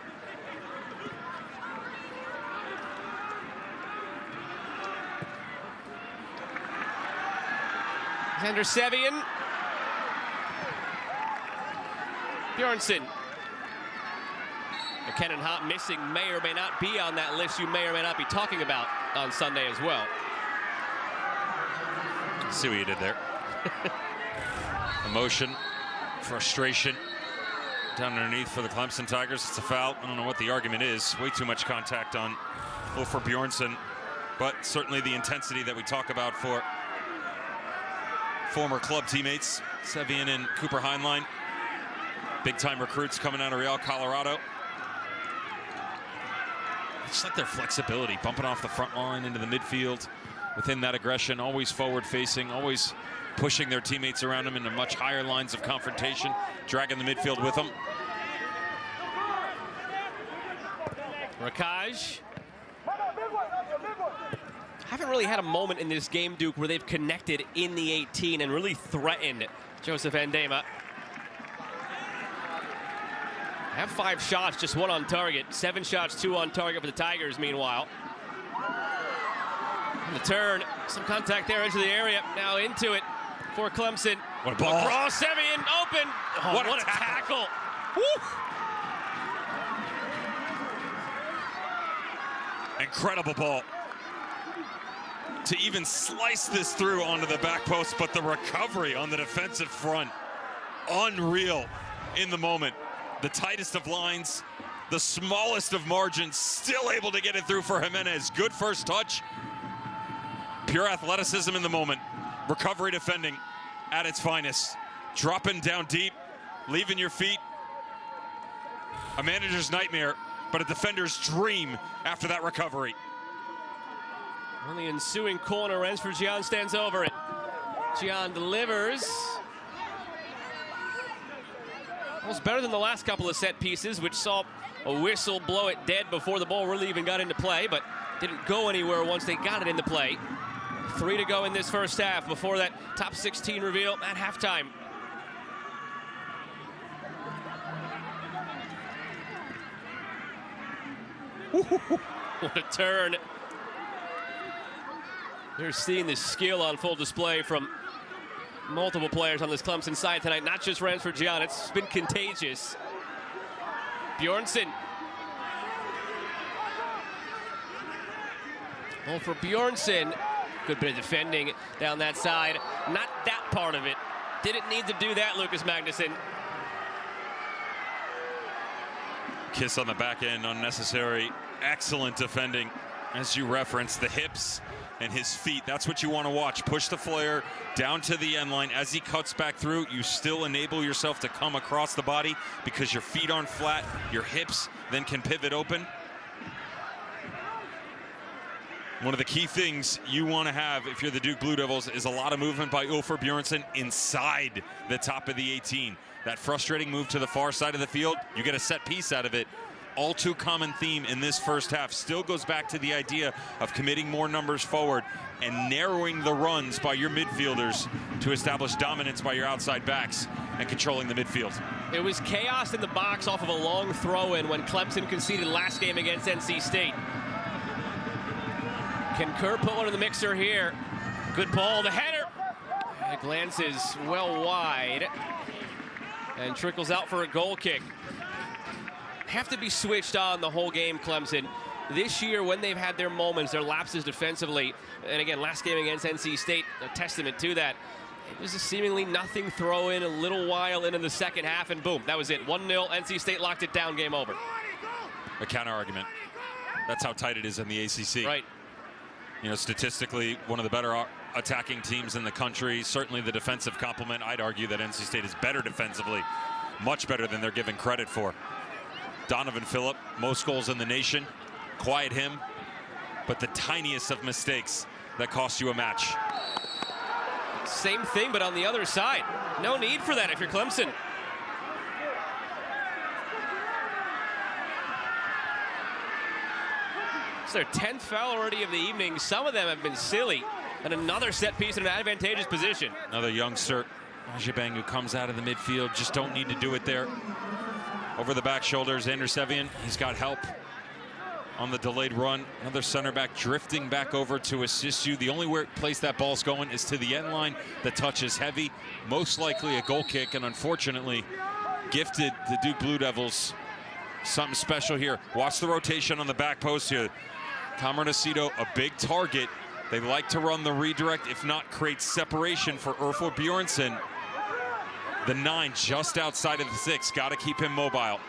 A: Xander Sevian. Bjornsson. Kenan Hott missing may or may not be on that list you may or may not be talking about on Sunday as well.
B: See what you did there. Emotion, frustration down underneath for the Clemson Tigers. It's a foul. I don't know what the argument is. Way too much contact on Ulfur Bjornsson, but certainly the intensity that we talk about for former club teammates, Sevian and Cooper Heinlein. Big-time recruits coming out of Real, Colorado. Just like their flexibility, bumping off the front line into the midfield. Within that aggression, always forward-facing, always pushing their teammates around them into much higher lines of confrontation, dragging the midfield with them.
A: Rakaj. Haven't really had a moment in this game, Duke, where they've connected in the 18 and really threatened Joseph Endema. Have 5 shots, just 1 on target. 7 shots, 2 on target for the Tigers, meanwhile. And the turn, some contact there into the area. Now into it for Clemson.
B: What a ball.
A: Cross, Sevian, open. Oh, what a tackle. Woo!
B: Incredible ball. To even slice this through onto the back post, but the recovery on the defensive front, unreal in the moment. The tightest of lines, the smallest of margins, still able to get it through for Jimenez. Good first touch. Pure athleticism in the moment. Recovery defending at its finest. Dropping down deep, leaving your feet. A manager's nightmare, but a defender's dream after that recovery.
A: On the ensuing corner, Ransford-Gian stands over it. Gian delivers. Almost better than the last couple of set pieces, which saw a whistle blow it dead before the ball really even got into play, but didn't go anywhere once they got it into play. 3 to go in this first half before that top 16 reveal at halftime. What a turn. You're seeing the skill on full display from multiple players on this Clemson side tonight, not just Ransford-Gian. It's been contagious. Bjornsson. Well, for Bjornsson, good bit of defending down that side. Not that part of it. Didn't need to do that, Lucas Magnuson.
B: Kiss on the back end, unnecessary. Excellent defending. As you referenced, the hips, and his feet. That's what you want to watch. Push the flare down to the end line. As he cuts back through, you still enable yourself to come across the body because your feet aren't flat. Your hips then can pivot open. One of the key things you want to have if you're the Duke Blue Devils is a lot of movement by Ulfur Bjornsson inside the top of the 18. That frustrating move to the far side of the field, you get a set piece out of it. All too common theme in this first half. Still goes back to the idea of committing more numbers forward and narrowing the runs by your midfielders to establish dominance by your outside backs and controlling the midfield.
A: It was chaos in the box off of a long throw-in when Clemson conceded last game against NC State. Can Kerr put one in the mixer here? Good ball, the header. It glances well wide and trickles out for a goal kick. Have to be switched on the whole game, Clemson. This year, when they've had their moments, their lapses defensively, and again, last game against NC State, a testament to that. It was a seemingly nothing throw-in a little while into the second half, and boom, that was it. 1-0, NC State locked it down, game over.
B: A counter argument. That's how tight it is in the ACC.
A: Right.
B: You know, statistically, one of the better attacking teams in the country. Certainly the defensive complement. I'd argue that NC State is better defensively, much better than they're given credit for. Donovan Phillip, most goals in the nation. Quiet him, but the tiniest of mistakes that cost you a match.
A: Same thing, but on the other side. No need for that if you're Clemson. It's their 10th foul already of the evening. Some of them have been silly. And another set piece in an advantageous position.
B: Another youngster, Ajibang, who comes out of the midfield. Just don't need to do it there. Over the back shoulders, Xander Sevian, he's got help on the delayed run. Another center back drifting back over to assist you. The only place that ball's going is to the end line. The touch is heavy, most likely a goal kick, and unfortunately gifted the Duke Blue Devils something special here. Watch the rotation on the back post here. Cameron Aceto, a big target. They like to run the redirect, if not create separation for Ulfur Bjornsson. The 9 just outside of the 6. Got to keep him mobile.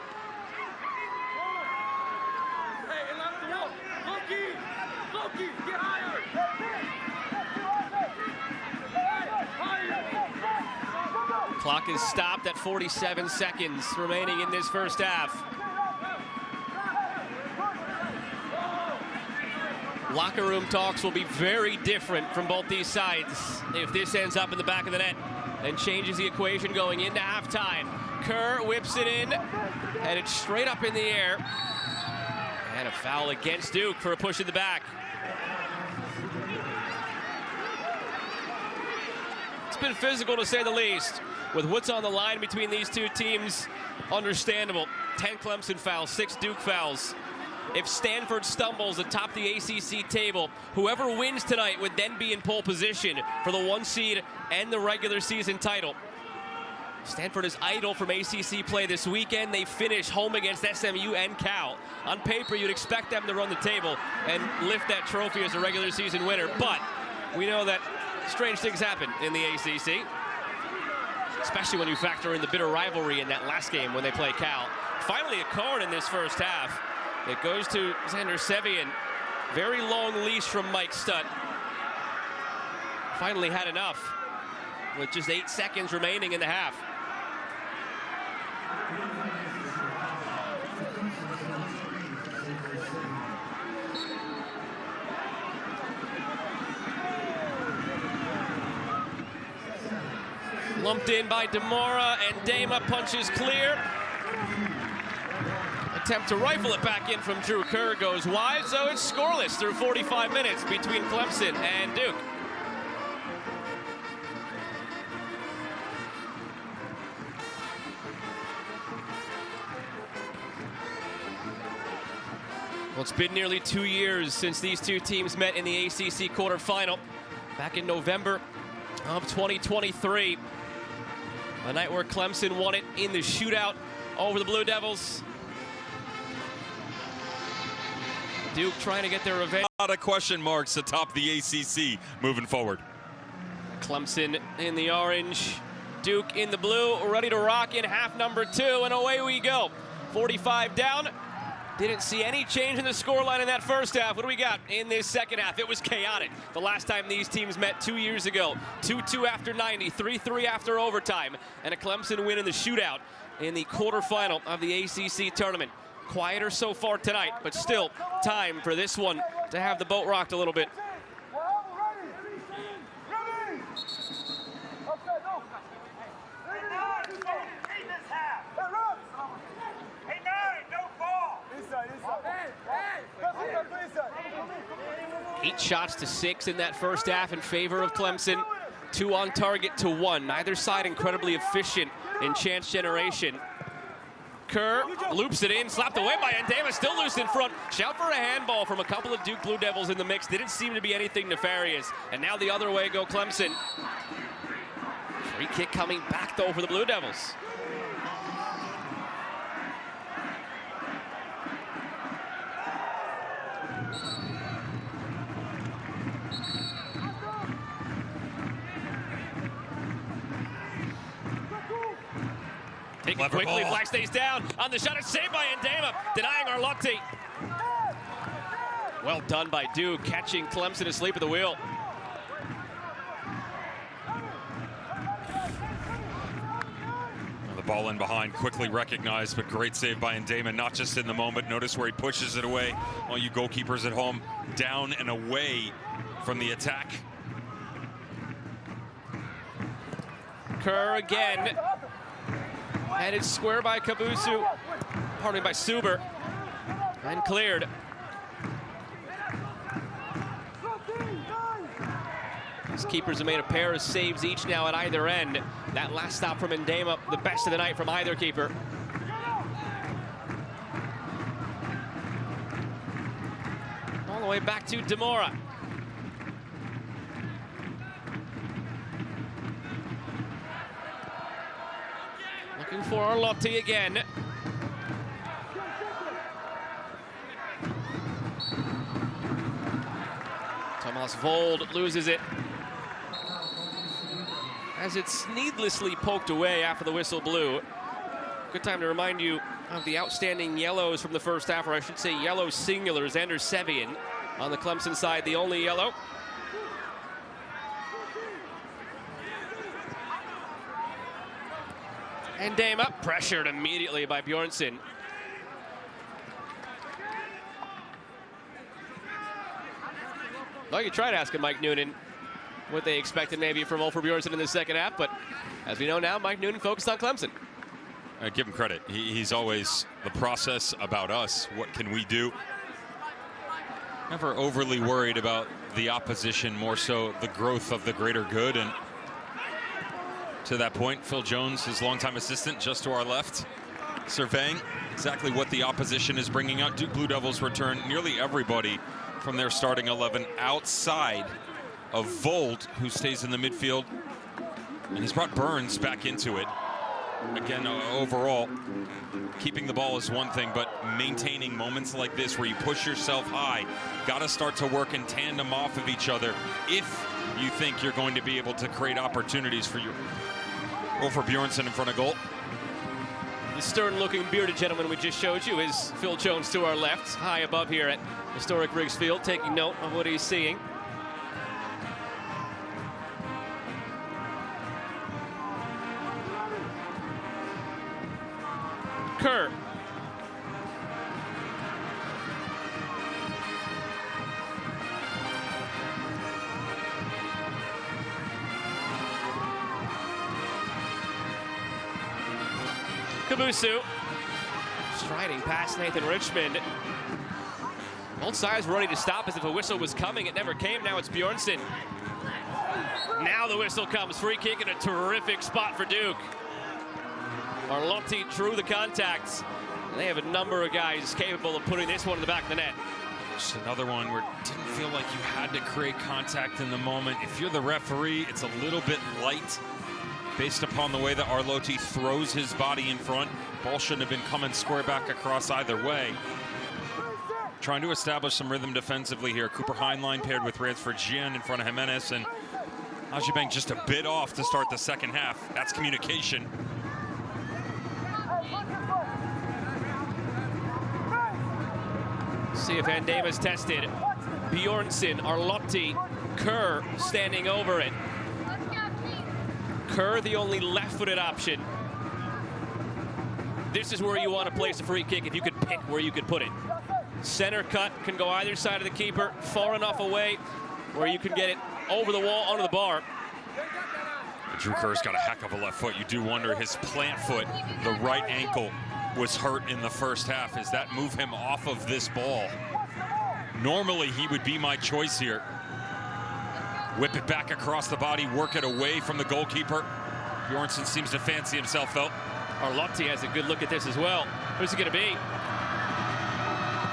A: Clock is stopped at 47 seconds remaining in this first half. Locker room talks will be very different from both these sides if this ends up in the back of the net and changes the equation going into halftime. Kerr whips it in, headed straight up in the air. And a foul against Duke for a push in the back. It's been physical to say the least. With what's on the line between these two teams, understandable. 10 Clemson fouls, 6 Duke fouls. If Stanford stumbles atop the ACC table, whoever wins tonight would then be in pole position for the 1 seed and the regular season title. Stanford is idle from ACC play this weekend. They finish home against SMU and Cal. On paper, you'd expect them to run the table and lift that trophy as a regular season winner, but we know that strange things happen in the ACC, especially when you factor in the bitter rivalry in that last game when they play Cal. Finally, a card in this first half. It goes to Xander Sevian. Very long leash from Mike Stutt. Finally had enough with just 8 seconds remaining in the half. Lumped in by Demora, and Dama punches clear. Attempt to rifle it back in from Drew Kerr goes wide, so it's scoreless through 45 minutes between Clemson and Duke. Well, it's been nearly 2 years since these two teams met in the ACC quarterfinal back in November of 2023. A night where Clemson won it in the shootout over the Blue Devils. Duke trying to get their revenge.
B: A lot of question marks atop the ACC moving forward.
A: Clemson in the orange, Duke in the blue, ready to rock in half number 2, and away we go. 45 down. Didn't see any change in the scoreline in that first half. What do we got in this second half? It was chaotic. The last time these teams met 2 years ago. 2-2 after 90, 3-3 after overtime, and a Clemson win in the shootout in the quarterfinal of the ACC tournament. Quieter so far tonight, but still time for this one to have the boat rocked a little bit. Eight shots to 6 in that first half in favor of Clemson. 2 on target to 1. Neither side incredibly efficient in chance generation. Kerr loops it in, slapped away by Ndema, still loose in front. Shout for a handball from a couple of Duke Blue Devils in the mix. Didn't seem to be anything nefarious. And now the other way go Clemson. Free kick coming back though for the Blue Devils. Taken quickly, flag stays down. On the shot, it's saved by Ndema, denying Arlotti. Well done by Duke, catching Clemson asleep at the wheel.
B: The ball in behind, quickly recognized, but great save by Ndema, not just in the moment. Notice where he pushes it away. All you goalkeepers at home, down and away from the attack.
A: Kerr again. Headed square by Kabusu, pardon me, by Suber, and cleared. These keepers have made a pair of saves each now at either end. That last stop from Ndema, the best of the night from either keeper. All the way back to Demora. Looking for Arlotti again. Thomas Vold loses it as it's needlessly poked away after the whistle blew. Good time to remind you of the outstanding yellows from the first half, or I should say yellow singulars. Xander Sevian on the Clemson side, the only yellow. And Ndema pressured immediately by Bjornsson. Well, you tried asking Mike Noonan what they expected maybe from Ulfur Bjornsson in the second half, but as we know now, Mike Noonan focused on Clemson.
B: I give him credit. He's always the process about us. What can we do? Never overly worried about the opposition, more so the growth of the greater good. And to that point, Phil Jones, his longtime assistant, just to our left, surveying exactly what the opposition is bringing out. Duke Blue Devils return nearly everybody from their starting 11 outside of Vold, who stays in the midfield. And he's brought Burns back into it. Again, overall, keeping the ball is one thing, but maintaining moments like this where you push yourself high, got to start to work in tandem off of each other if you think you're going to be able to create opportunities for you. Ulfur Bjornsson in front of goal.
A: The stern-looking bearded gentleman we just showed you is Phil Jones to our left, high above here at historic Riggs Field, taking note of what he's seeing. Kerr. Kabusu striding past Nathan Richmond. Both sides were ready to stop as if a whistle was coming. It never came. Now it's Bjornsson. Now the whistle comes. Free kick in a terrific spot for Duke. Arlotti drew the contacts. They have a number of guys capable of putting this one in the back of the net.
B: Just another one where it didn't feel like you had to create contact in the moment. If you're the referee, it's a little bit light based upon the way that Arlotti throws his body in front. Ball shouldn't have been coming square back across either way. Trying to establish some rhythm defensively here. Cooper Heinlein paired with Ransford Gian in front of Jimenez, and Ajibang just a bit off to start the second half. That's communication.
A: See if Andema's tested. Bjornsson, Arlotti, Kerr standing over it. Kerr, the only left-footed option. This is where you want to place a free kick if you could pick where you could put it. Center cut can go either side of the keeper, far enough away where you can get it over the wall, onto the bar.
B: Drew Kerr's got a heck of a left foot. You do wonder, his plant foot, the right ankle, was hurt in the first half. Does that move him off of this ball? Normally, he would be my choice here. Whip it back across the body, work it away from the goalkeeper. Bjornsson seems to fancy himself, though.
A: Arlotti has a good look at this as well. Who's it going to be?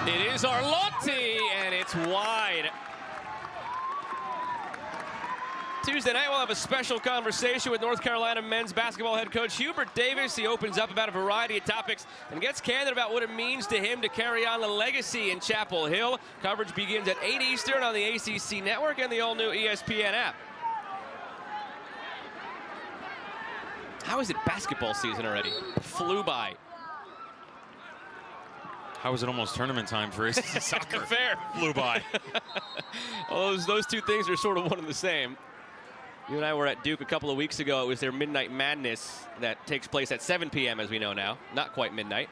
A: It is Arlotti, and it's wide. Tuesday night, we'll have a special conversation with North Carolina men's basketball head coach Hubert Davis. He opens up about a variety of topics and gets candid about what it means to him to carry on the legacy in Chapel Hill. Coverage begins at 8 Eastern on the ACC network and the all-new ESPN app. How is it basketball season already? Flew by.
B: How is it almost tournament time for ACC soccer?
A: Fair.
B: Flew by.
A: Well, those two things are sort of one and the same. You and I were at Duke a couple of weeks ago. It was their Midnight Madness that takes place at 7 p.m. as we know now. Not quite midnight.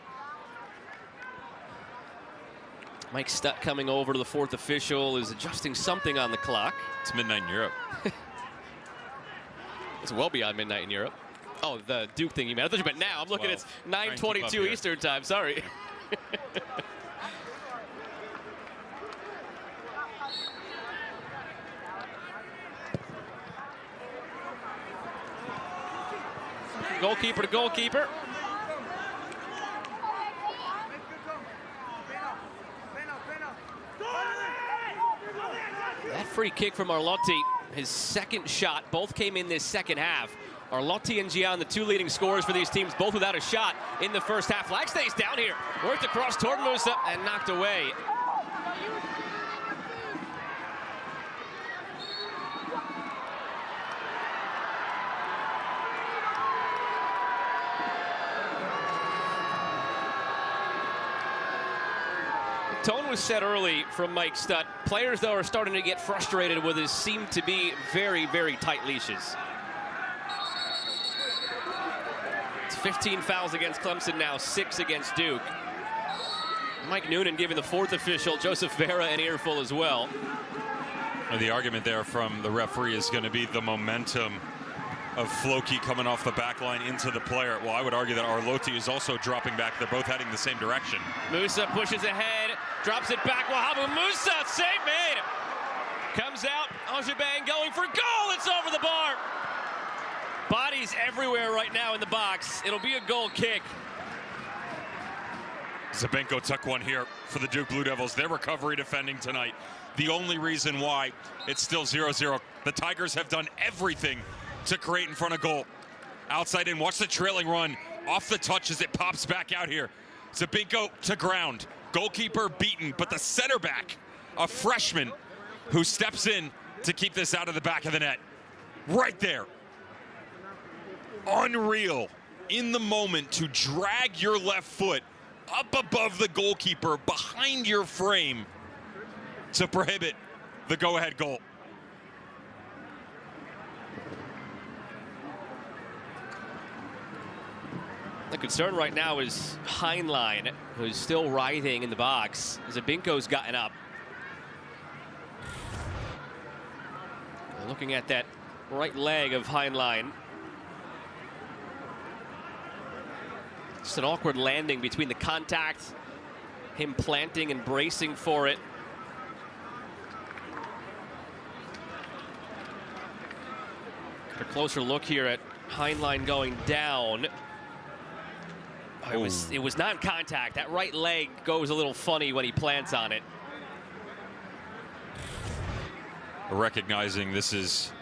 A: Mike Stutt coming over to the fourth official, is adjusting something on the clock.
B: It's midnight in Europe.
A: It's well beyond midnight in Europe. Oh, the Duke thing you meant. I thought you meant now. I'm looking at 9:22 Eastern time. Sorry. Goalkeeper to goalkeeper. That free kick from Arlotti, his second shot, both came in this second half. Arlotti and Gian, the two leading scorers for these teams, both without a shot in the first half. Flag stays down here. Worked across toward Musa and knocked away. Tone was set early from Mike Stutt. Players, though, are starting to get frustrated with his seem to be very, very tight leashes. It's 15 fouls against Clemson now, 6 against Duke. Mike Noonan giving the fourth official, Joseph Vera, an earful as well.
B: The argument there from the referee is going to be the momentum of Floki coming off the back line into the player. Well, I would argue that Arlotti is also dropping back. They're both heading the same direction.
A: Musa pushes ahead, drops it back. Wahabu Musa, save made. Comes out, Ojibang going for goal. It's over the bar. Bodies everywhere right now in the box. It'll be a goal kick.
B: Zabenko took one here for the Duke Blue Devils. Their recovery defending tonight. The only reason why it's still 0-0. The Tigers have done everything to create in front of goal. Outside in, watch the trailing run. Off the touch as it pops back out here. Zabenko to ground. Goalkeeper beaten, but the center back, a freshman who steps in to keep this out of the back of the net. Right there. Unreal. In the moment to drag your left foot up above the goalkeeper, behind your frame, to prohibit the go-ahead goal.
A: The concern right now is Heinlein, who's still writhing in the box. Zabinko's gotten up. Looking at that right leg of Heinlein. Just an awkward landing between the contact, him planting and bracing for it. A closer look here at Heinlein going down. It was non-contact. That right leg goes a little funny when he plants on it.
B: Recognizing this is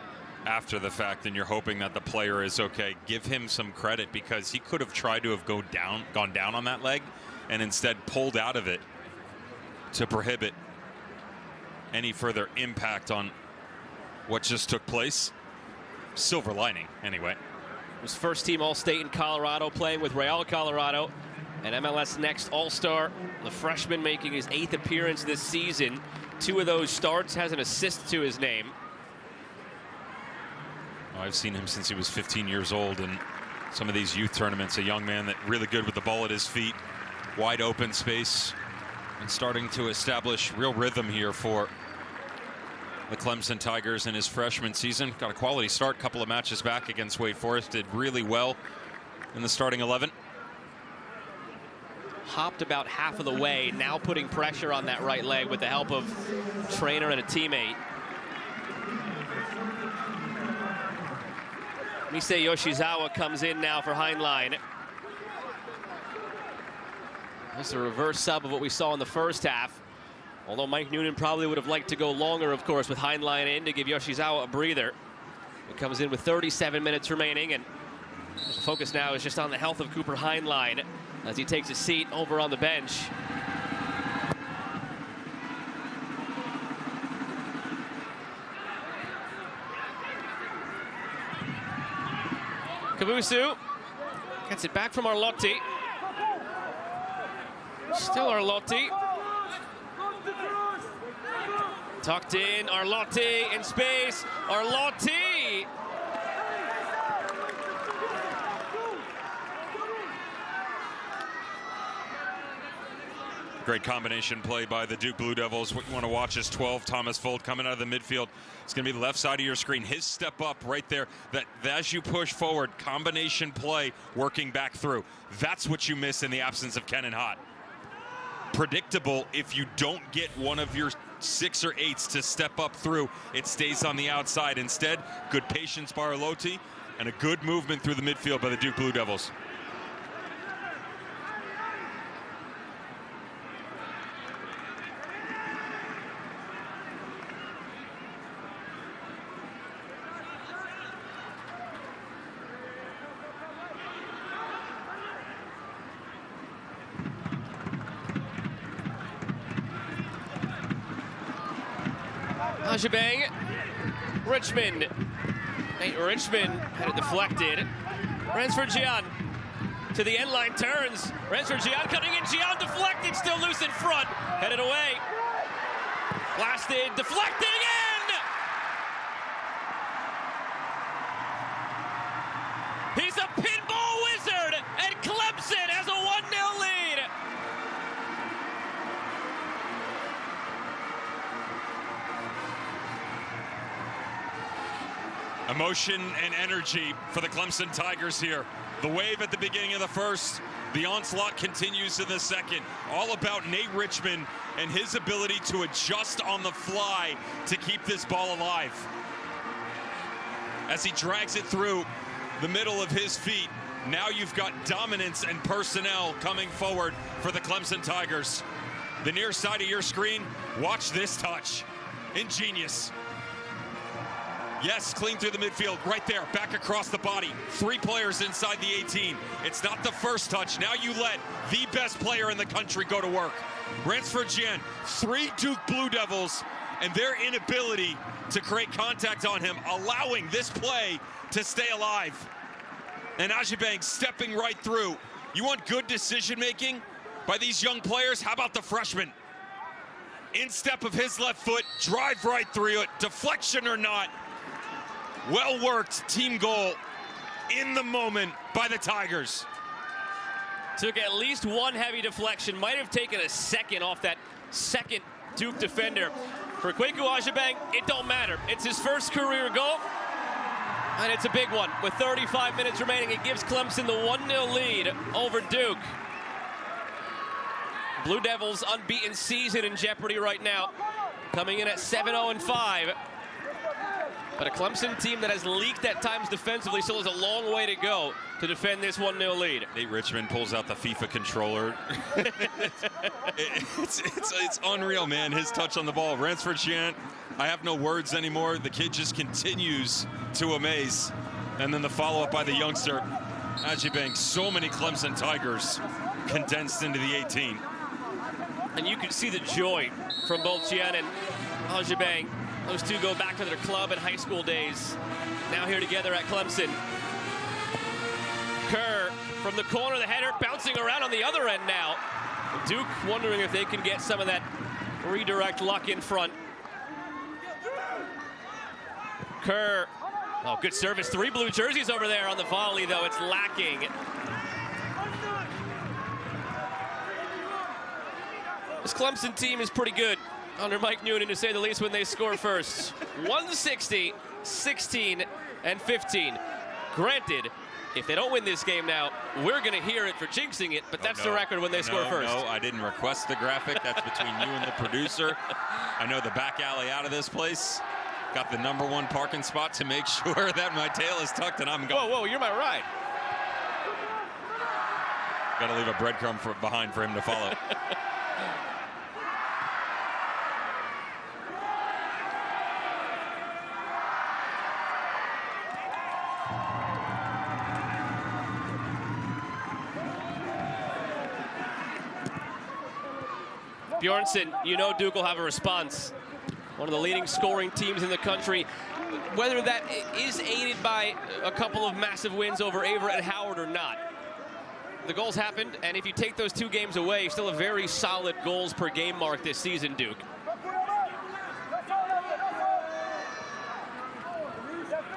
B: after the fact and you're hoping that the player is okay, give him some credit, because he could have tried to have gone down on that leg and instead pulled out of it to prohibit any further impact on what just took place. Silver lining, anyway.
A: Was first team All-State in Colorado, playing with Real Colorado. An MLS Next All-Star, the freshman making his 8th appearance this season. 2 of those starts, has an assist to his name.
B: I've seen him since he was 15 years old in some of these youth tournaments. A young man that really good with the ball at his feet, wide open space, and starting to establish real rhythm here for the Clemson Tigers in his freshman season. Got a quality start, couple of matches back against Wake Forest, did really well in the starting 11.
A: Hopped about half of the way, now putting pressure on that right leg with the help of trainer and a teammate. Misei Yoshizawa comes in now for Heinlein. That's a reverse sub of what we saw in the first half. Although Mike Noonan probably would have liked to go longer, of course, with Heinlein in to give Yoshizawa a breather. He comes in with 37 minutes remaining, and the focus now is just on the health of Cooper Heinlein as he takes a seat over on the bench. Kabusu gets it back from Arlotti. Still Arlotti. Tucked in, Arlotti in space. Arlotti!
B: Great combination play by the Duke Blue Devils. What you want to watch is 12, Thomas Fold coming out of the midfield. It's going to be the left side of your screen. His step up right there. That as you push forward, combination play working back through. That's what you miss in the absence of Kenan Hott. Predictable if you don't get one of your 6 or 8s to step up through. It stays on the outside. Instead, good patience by Arlotti and a good movement through the midfield by the Duke Blue Devils.
A: Ajibang, Richmond. Richmond had it deflected. Ransford Gian to the end line, turns. Ransford Gian cutting in, Gian deflected, still loose in front. Headed away. Blasted, deflected again! He's a pinball wizard, and Clemson has a 1-0 lead.
B: Emotion and energy for the Clemson Tigers here. The wave at the beginning of the first, the onslaught continues in the second. All about Nate Richmond and his ability to adjust on the fly to keep this ball alive. As he drags it through the middle of his feet, now you've got dominance and personnel coming forward for the Clemson Tigers. The near side of your screen, watch this touch. Ingenious. Yes, clean through the midfield, right there, back across the body. 3 players inside the 18. It's not the first touch. Now you let the best player in the country go to work. Ransford Gian, 3 Duke Blue Devils, and their inability to create contact on him, allowing this play to stay alive. And Ajibang stepping right through. You want good decision-making by these young players? How about the freshman? Instep of his left foot, drive right through it, deflection or not. Well worked team goal in the moment by the Tigers.
A: Took at least one heavy deflection. Might have taken a second off that second Duke defender. For Kwaku Ajibang, it don't matter. It's his first career goal, and it's a big one. With 35 minutes remaining, it gives Clemson the 1-0 lead over Duke. Blue Devils' unbeaten season in jeopardy right now, coming in at 7-0-5. But a Clemson team that has leaked at times defensively still has a long way to go to defend this 1-0 lead.
B: Nate Richmond pulls out the FIFA controller. it's unreal, man, his touch on the ball. Ransford Gian, I have no words anymore. The kid just continues to amaze. And then the follow-up by the youngster, Ajibang. So many Clemson Tigers condensed into the 18.
A: And you can see the joy from both Gian and Ajibang. Those two go back to their club and high school days. Now here together at Clemson. Kerr from the corner, the header bouncing around on the other end now. Duke wondering if they can get some of that redirect luck in front. Kerr, oh, good service. 3 blue jerseys over there on the volley, though. It's lacking. This Clemson team is pretty good under Mike Noonan, to say the least, when they score first. 160, 16, and 15. Granted, if they don't win this game now, we're going to hear it for jinxing it, but that's the record when they score first.
B: No, I didn't request the graphic. That's between you and the producer. I know the back alley out of this place. Got the #1 parking spot to make sure that my tail is tucked and I'm going.
A: Whoa, whoa, you're my ride.
B: Got to leave a breadcrumb behind for him to follow.
A: Bjornsson, you know Duke will have a response. One of the leading scoring teams in the country. Whether that is aided by a couple of massive wins over Averett and Howard or not, the goals happened, and if you take those 2 games away, still a very solid goals per game mark this season, Duke.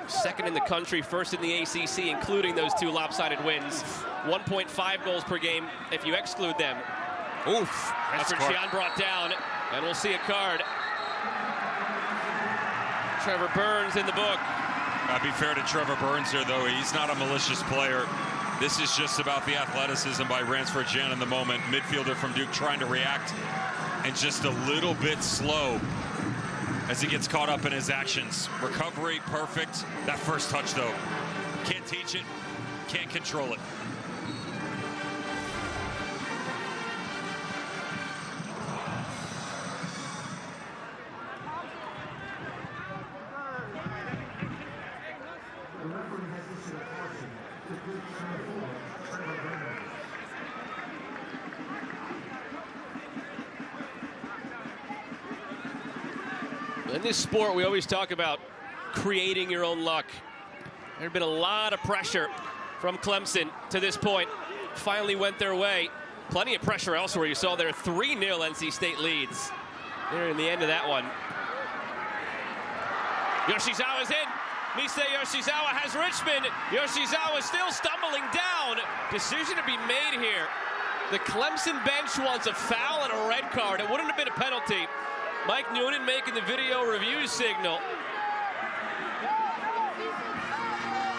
A: Second in the country, first in the ACC, including those 2 lopsided wins. 1.5 goals per game if you exclude them.
B: Oof.
A: That's Gian brought down, and we'll see a card. Trevor Burns in the book.
B: I'll be fair to Trevor Burns here, though. He's not a malicious player. This is just about the athleticism by Ransford Jan in the moment. Midfielder from Duke trying to react, and just a little bit slow as he gets caught up in his actions. Recovery, perfect. That first touch, though. Can't teach it, can't control it.
A: In this sport, we always talk about creating your own luck. There's been a lot of pressure from Clemson to this point. Finally went their way. Plenty of pressure elsewhere. You saw their 3-0 NC State leads. They're in the end of that one. Yoshizawa's in. Misei Yoshizawa has Richmond. Yoshizawa still stumbling down. Decision to be made here. The Clemson bench wants a foul and a red card. It wouldn't have been a penalty. Mike Noonan making the video review signal.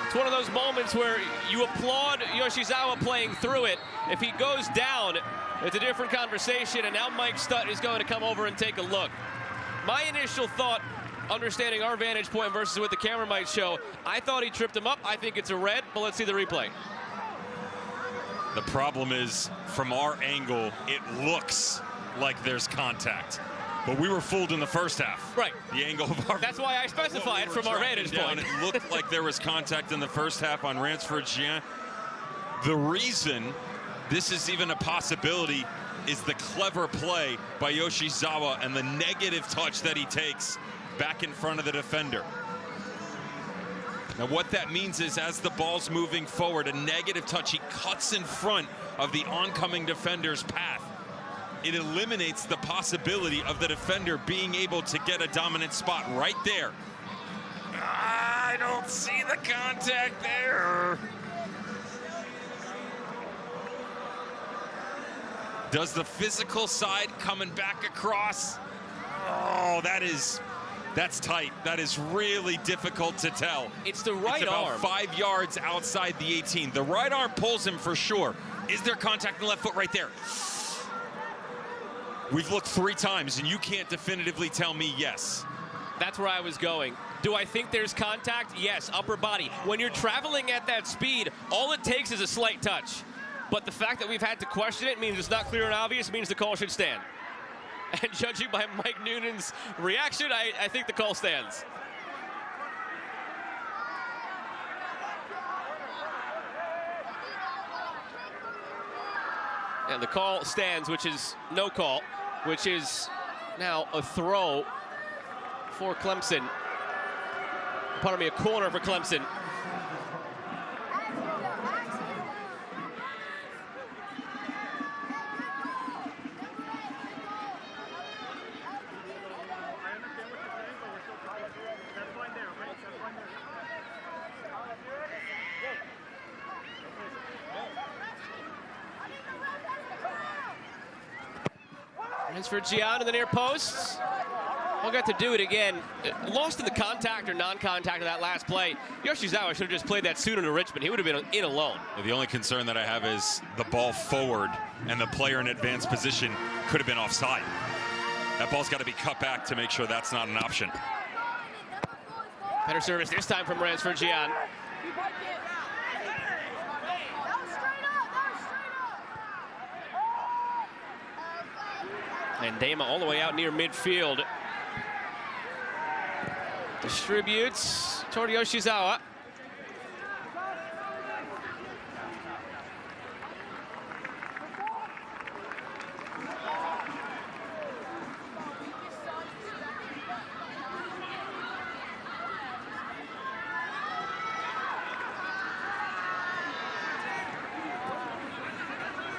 A: It's one of those moments where you applaud Yoshizawa playing through it. If he goes down, it's a different conversation, and now Mike Stutt is going to come over and take a look. My initial thought, understanding our vantage point versus what the camera might show, I thought he tripped him up. I think it's a red, but let's see the replay.
B: The problem is, from our angle, it looks like there's contact. But we were fooled in the first half.
A: Right.
B: The angle of our...
A: That's why I specified from our vantage point.
B: It looked like there was contact in the first half on Ransford Jan. The reason this is even a possibility is the clever play by Yoshizawa and the negative touch that he takes back in front of the defender. Now what that means is, as the ball's moving forward, a negative touch, he cuts in front of the oncoming defender's path. It eliminates the possibility of the defender being able to get a dominant spot right there. I don't see the contact there. Does the physical side coming back across? Oh, that's tight. That is really difficult to tell.
A: It's the right arm.
B: It's about 5 yards outside the 18. The right arm pulls him for sure. Is there contact in the left foot right there? We've looked 3 times, and you can't definitively tell me yes.
A: That's where I was going. Do I think there's contact? Yes, upper body. When you're traveling at that speed, all it takes is a slight touch. But the fact that we've had to question it means it's not clear and obvious, means the call should stand. And judging by Mike Noonan's reaction, I think the call stands. And the call stands, which is no call, which is now a throw for Clemson. Pardon me, a corner for Clemson. Transfer Gian to the near post. We'll get to do it again. Lost in the contact or non-contact of that last play. Yoshizawa should have just played that sooner to Richmond. He would have been in alone.
B: The only concern that I have is the ball forward and the player in advanced position could have been offside. That ball's got to be cut back to make sure that's not an option.
A: Better service this time from Transfer Gian. And Dama all the way out near midfield. Distributes toward Yoshizawa.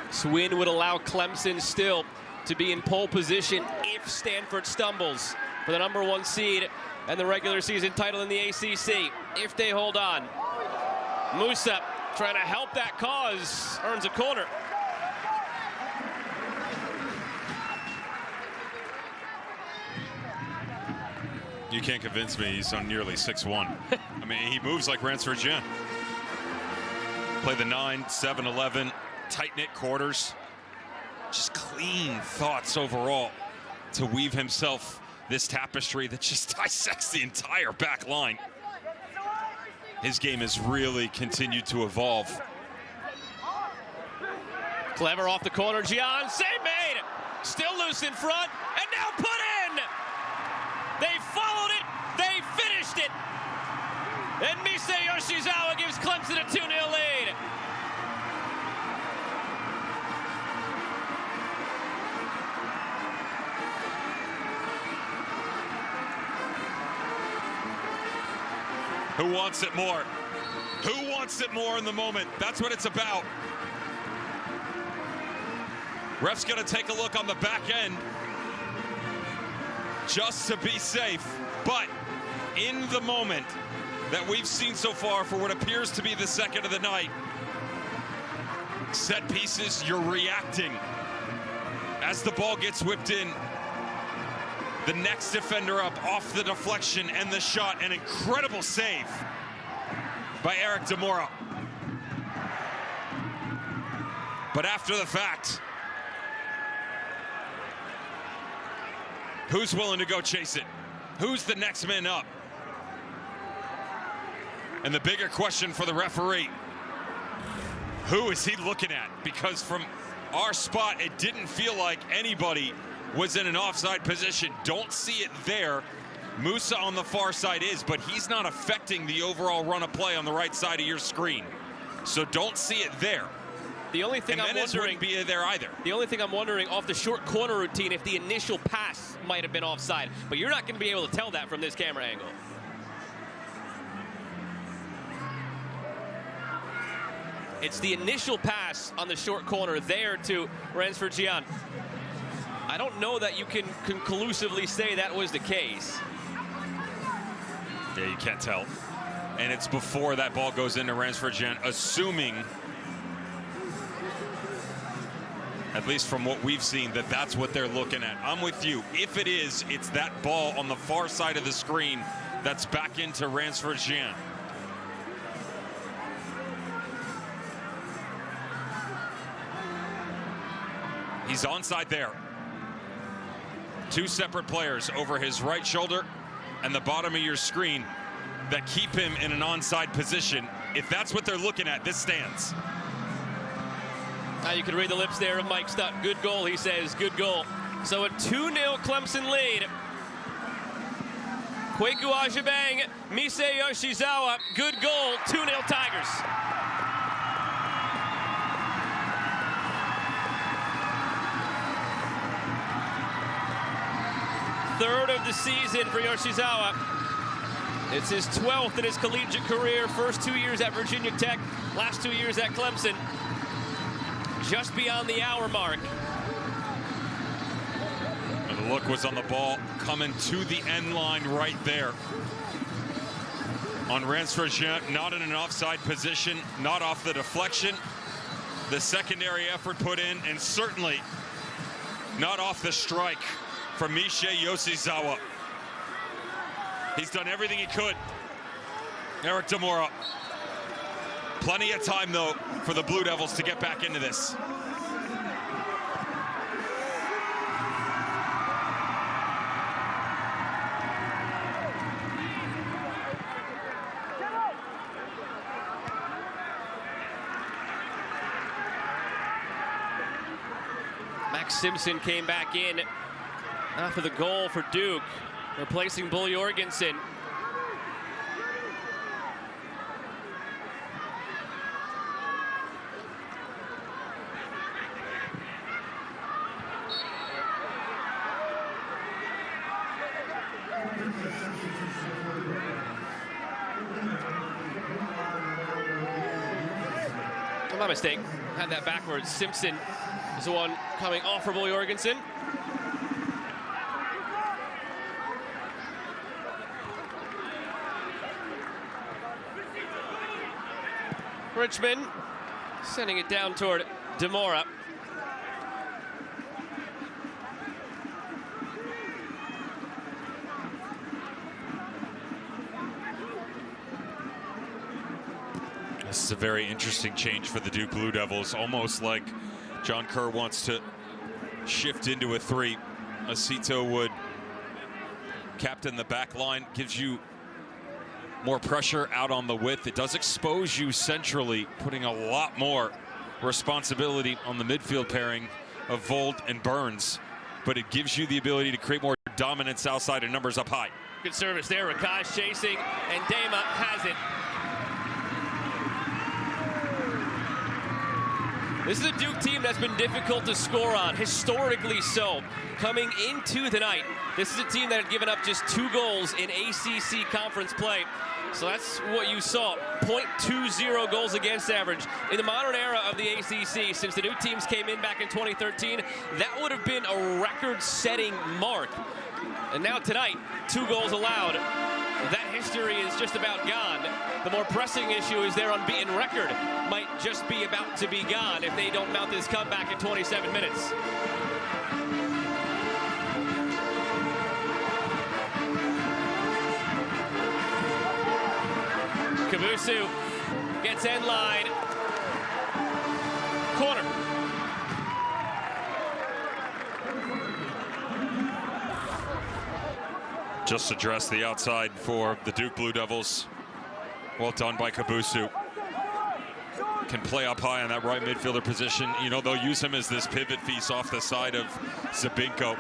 A: This win would allow Clemson still to be in pole position if Stanford stumbles for the #1 seed and the regular season title in the ACC. If they hold on, Musa trying to help that cause, earns a corner.
B: You can't convince me he's on nearly 6'1". I mean, he moves like Ransford Jen. Play the 9, 7, 11, tight-knit quarters. Just clean thoughts overall to weave himself this tapestry that just dissects the entire back line. His game has really continued to evolve.
A: Clever off the corner, Gian, save made! Still loose in front, and now put in! They followed it, they finished it! And Misei Yoshizawa gives Clemson a 2-0 lead.
B: Who wants it more? Who wants it more in the moment? That's what it's about. Ref's gonna take a look on the back end just to be safe, but in the moment that we've seen so far for what appears to be the second of the night, set pieces, you're reacting. As the ball gets whipped in, the next defender up off the deflection and the shot. An incredible save by Eric Demora. But after the fact, who's willing to go chase it? Who's the next man up? And the bigger question for the referee, who is he looking at? Because from our spot, it didn't feel like anybody was in an offside position. Don't see it there. Musa on the far side is, but he's not affecting the overall run of play on the right side of your screen. So don't see it there.
A: The only thing I'm wondering,
B: wouldn't be there either.
A: The only thing I'm wondering off the short corner routine if the initial pass might have been offside, but you're not going to be able to tell that from this camera angle. It's the initial pass on the short corner there to Ransford Gian. I don't know that you can conclusively say that was the case.
B: Yeah, you can't tell. And it's before that ball goes into Ransford Gian, assuming, at least from what we've seen, that that's what they're looking at. I'm with you. If it is, it's that ball on the far side of the screen that's back into Ransford Gian. He's onside there. Two separate players over his right shoulder and the bottom of your screen that keep him in an onside position. If that's what they're looking at, this stands.
A: Now you can read the lips there of Mike Stutt. Good goal, he says. Good goal. So a 2-0 Clemson lead. Kweku Ajibang, Misei Yoshizawa. Good goal. 2-0 Tigers. Third of the season for Yoshizawa. It's his 12th in his collegiate career. First 2 years at Virginia Tech, last 2 years at Clemson. Just beyond the hour mark.
B: And the look was on the ball coming to the end line right there. On Ransford Gian, not in an offside position, not off the deflection. The secondary effort put in, and certainly Not off the strike from Misei Yoshizawa. He's done everything he could. Eric Demora. Plenty of time, though, for the Blue Devils to get back into this.
A: Max Simpson came back in after the goal for Duke, replacing Bull Jorgensen. My mistake, had that backwards. Simpson is the one coming off for Bull Jorgensen. Richmond sending it down toward Demora.
B: This is a very interesting change for the Duke Blue Devils, almost like John Kerr wants to shift into a 3. Acito would captain the back line, gives you more pressure out on the width. It does expose you centrally, putting a lot more responsibility on the midfield pairing of Vold and Burns, but it gives you the ability to create more dominance outside and numbers up high.
A: Good service there, Rakash chasing, and Dama has it. This is a Duke team that's been difficult to score on, historically so. Coming into the night, this is a team that had given up just 2 goals in ACC conference play. So that's what you saw, .20 goals against average. In the modern era of the ACC, since the new teams came in back in 2013, that would have been a record-setting mark. And now tonight, 2 goals allowed. That history is just about gone. The more pressing issue is their unbeaten record might just be about to be gone if they don't mount this comeback in 27 minutes. Kabusu gets end line. Corner.
B: Just addressed the outside for the Duke Blue Devils. Well done by Kabusu. Can play up high on that right midfielder position. You know, they'll use him as this pivot piece off the side of Zabinko.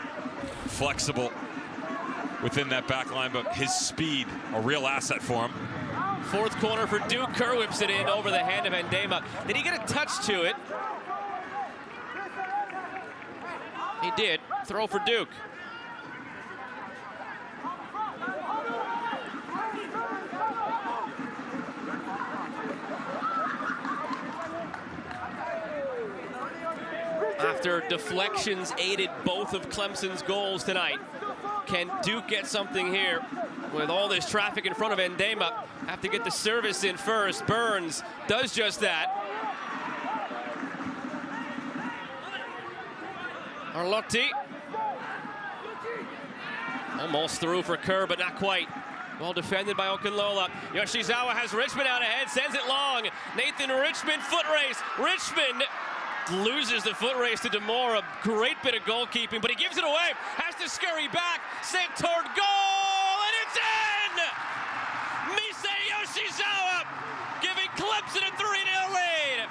B: Flexible within that back line, but his speed, a real asset for him.
A: 4th corner for Duke. Kerr whips it in over the hand of Endema. Did he get a touch to it? He did. Throw for Duke. After deflections aided both of Clemson's goals tonight, can Duke get something here? With all this traffic in front of Endema, have to get the service in first. Burns does just that. Arlotti. Almost through for Kerr, but not quite. Well defended by Okunlola. Yoshizawa has Richmond out ahead, sends it long. Nathan Richmond, foot race. Richmond loses the foot race to Demora. Great bit of goalkeeping, but he gives it away. Has to scurry back, sent toward goal, and it's in! Misei Yoshizawa giving Clemson a 3-0 lead.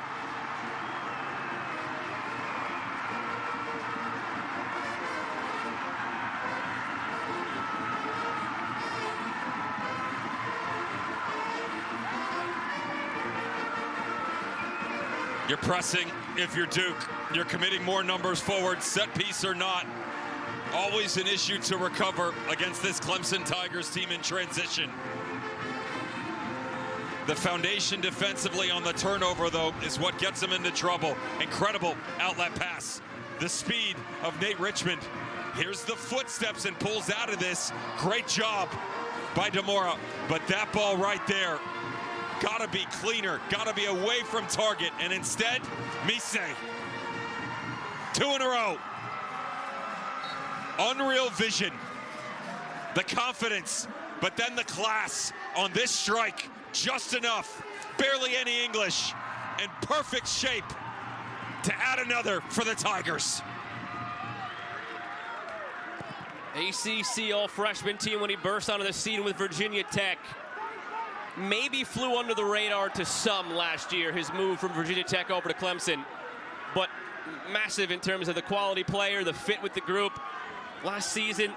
B: You're pressing if you're Duke. You're committing more numbers forward, set piece or not. Always an issue to recover against this Clemson Tigers team in transition. The foundation defensively on the turnover, though, is what gets them into trouble. Incredible outlet pass. The speed of Nate Richmond. Here's the footsteps and pulls out of this. Great job by Demora. But that ball right there, gotta be cleaner, gotta be away from target, and instead, Misei. 2 in a row. Unreal vision, the confidence, but then the class on this strike. Just enough, barely any English, and perfect shape to add another for the Tigers.
A: ACC all-freshman team when he burst onto the scene with Virginia Tech. Maybe flew under the radar to some last year, his move from Virginia Tech over to Clemson. But massive in terms of the quality player, the fit with the group. Last season,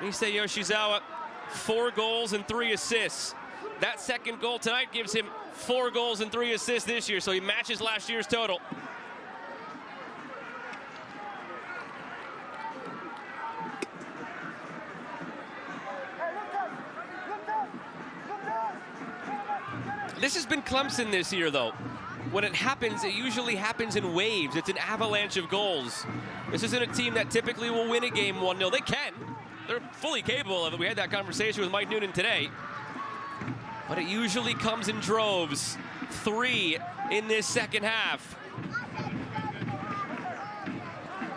A: Misei Yoshizawa, 4 goals and 3 assists. That second goal tonight gives him 4 goals and 3 assists this year, so he matches last year's total. This has been Clemson this year, though. When it happens, it usually happens in waves. It's an avalanche of goals. This isn't a team that typically will win a game 1-0. They can. They're fully capable of it. We had that conversation with Mike Noonan today. But it usually comes in droves. 3 in this second half.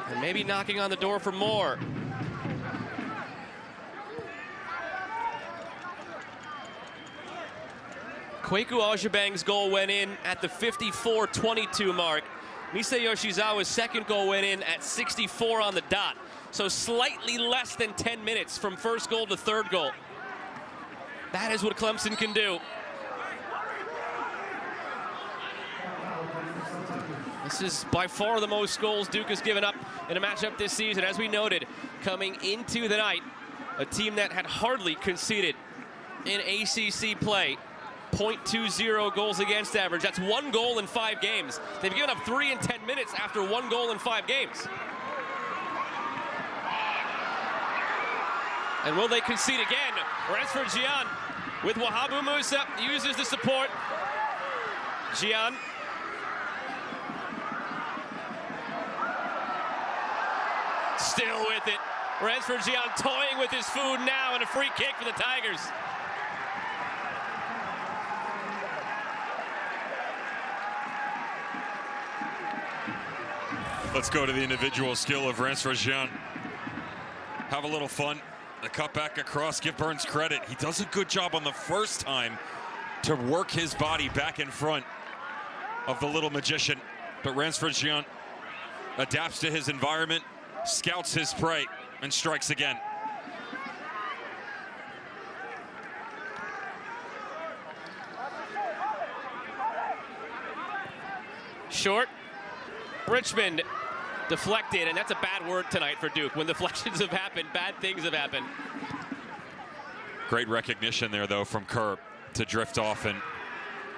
A: And maybe knocking on the door for more. Kwaku Ojibang's goal went in at the 54-22 mark. Misei Yoshizawa's second goal went in at 64 on the dot. So slightly less than 10 minutes from first goal to third goal. That is what Clemson can do. This is by far the most goals Duke has given up in a matchup this season. As we noted, coming into the night, a team that had hardly conceded in ACC play. .20 goals against average. That's 1 goal in 5 games. They've given up 3 in 10 minutes after 1 goal in 5 games. And will they concede again? Ransford Gian with Wahabu Musa uses the support. Gian. Still with it. Ransford Gian toying with his food now, and a free kick for the Tigers.
B: Let's go to the individual skill of Ransford Gian. Have a little fun. The cut back across, give Burns credit. He does a good job on the first time to work his body back in front of the little magician. But Ransford Gian adapts to his environment, scouts his prey, and strikes again.
A: Short. Richmond deflected, and that's a bad word tonight for Duke. When deflections have happened, bad things have happened.
B: Great recognition there, though, from Kerr to drift off and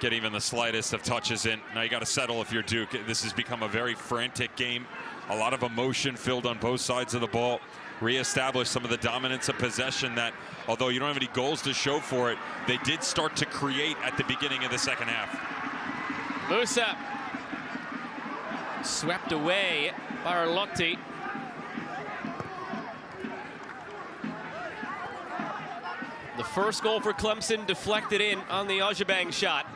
B: get even the slightest of touches in. Now you got to settle if you're Duke. This has become a very frantic game. A lot of emotion filled on both sides of the ball. Reestablish some of the dominance of possession that, although you don't have any goals to show for it, they did start to create at the beginning of the second half.
A: Musa swept away by Arlotti. The first goal for Clemson deflected in on the Ojibang shot.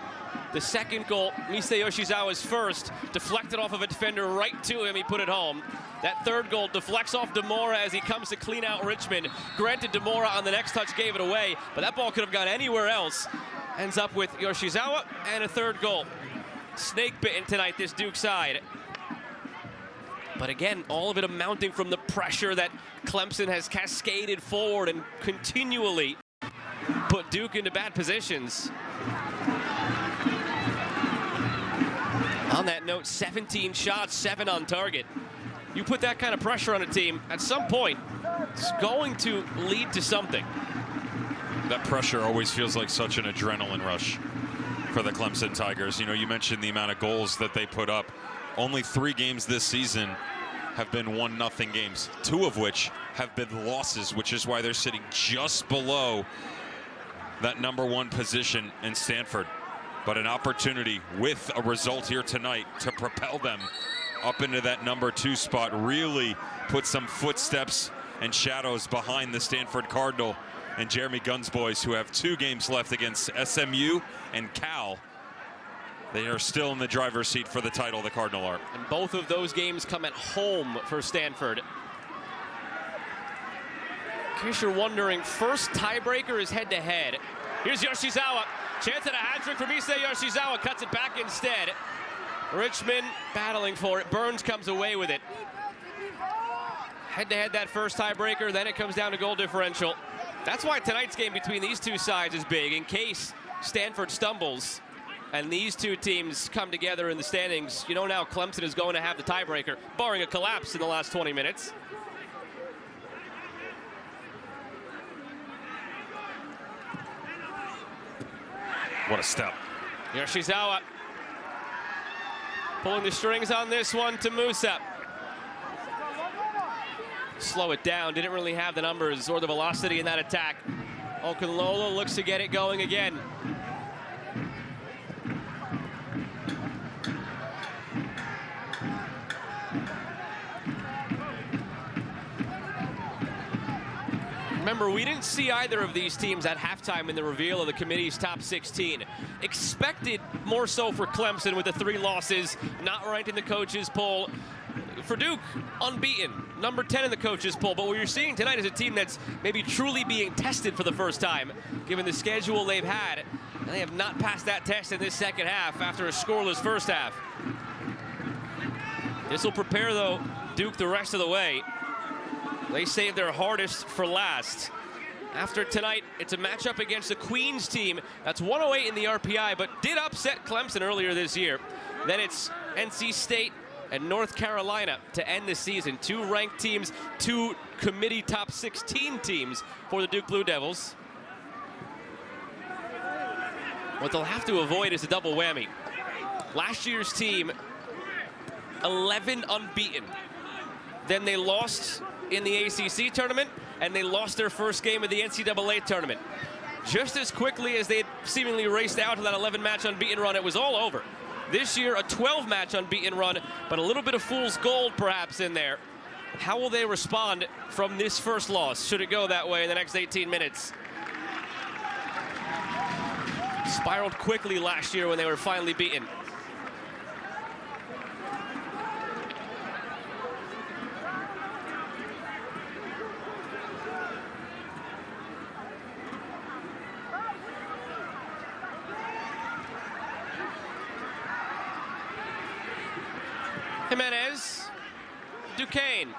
A: The second goal, Misei Yoshizawa's first, deflected off of a defender right to him. He put it home. That third goal deflects off Demora as he comes to clean out Richmond. Granted, Demora on the next touch gave it away, but that ball could have gone anywhere else. Ends up with Yoshizawa and a third goal. Snake bitten tonight, this Duke side. But again, all of it amounting from the pressure that Clemson has cascaded forward and continually put Duke into bad positions. On that note, 17 shots, 7 on target. You put that kind of pressure on a team, at some point, it's going to lead to something.
B: That pressure always feels like such an adrenaline rush for the Clemson Tigers. You know, you mentioned the amount of goals that they put up. Only 3 games this season have been 1-0 games, 2 of which have been losses, which is why they're sitting just below that #1 position in Stanford. But an opportunity with a result here tonight to propel them up into that #2 spot, really put some footsteps and shadows behind the Stanford Cardinal and Jeremy Gunn's boys, who have 2 games left against SMU and Cal. They are still in the driver's seat for the title, the Cardinal are.
A: And both of those games come at home for Stanford. In case you're wondering, first tiebreaker is head-to-head. Here's Yoshizawa. Chance at a hat-trick for Misei Yoshizawa. Cuts it back instead. Richmond battling for it. Burns comes away with it. Head-to-head that first tiebreaker, then it comes down to goal differential. That's why tonight's game between these two sides is big, in case Stanford stumbles and these two teams come together in the standings. You know now Clemson is going to have the tiebreaker, barring a collapse in the last 20 minutes.
B: What a step.
A: Yoshizawa pulling the strings on this one to Musa. Slow it down, didn't really have the numbers or the velocity in that attack. Okunlola looks to get it going again. Remember, we didn't see either of these teams at halftime in the reveal of the committee's top 16. Expected more so for Clemson with the 3 losses, not ranked in the coaches' poll. For Duke, unbeaten, number 10 in the coaches' poll. But what you're seeing tonight is a team that's maybe truly being tested for the first time, given the schedule they've had. And they have not passed that test in this second half after a scoreless first half. This will prepare, though, Duke the rest of the way. They saved their hardest for last. After tonight, it's a matchup against the Queens team. That's 108 in the RPI, but did upset Clemson earlier this year. Then it's NC State and North Carolina to end the season. 2 ranked teams, 2 committee top 16 teams for the Duke Blue Devils. What they'll have to avoid is a double whammy. Last year's team, 11 unbeaten. Then they lost in the ACC tournament, and they lost their first game of the NCAA tournament. Just as quickly as they seemingly raced out to that 11-match unbeaten run, it was all over. This year, a 12-match unbeaten run, but a little bit of fool's gold perhaps in there. How will they respond from this first loss, should it go that way in the next 18 minutes? Spiraled quickly last year when they were finally beaten. Jimenez, Duquesne.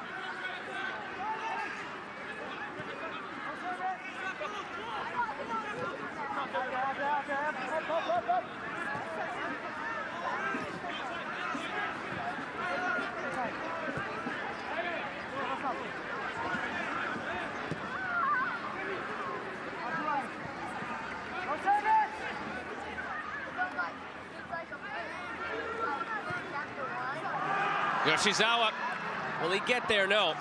A: Yoshizawa, will he get there? No.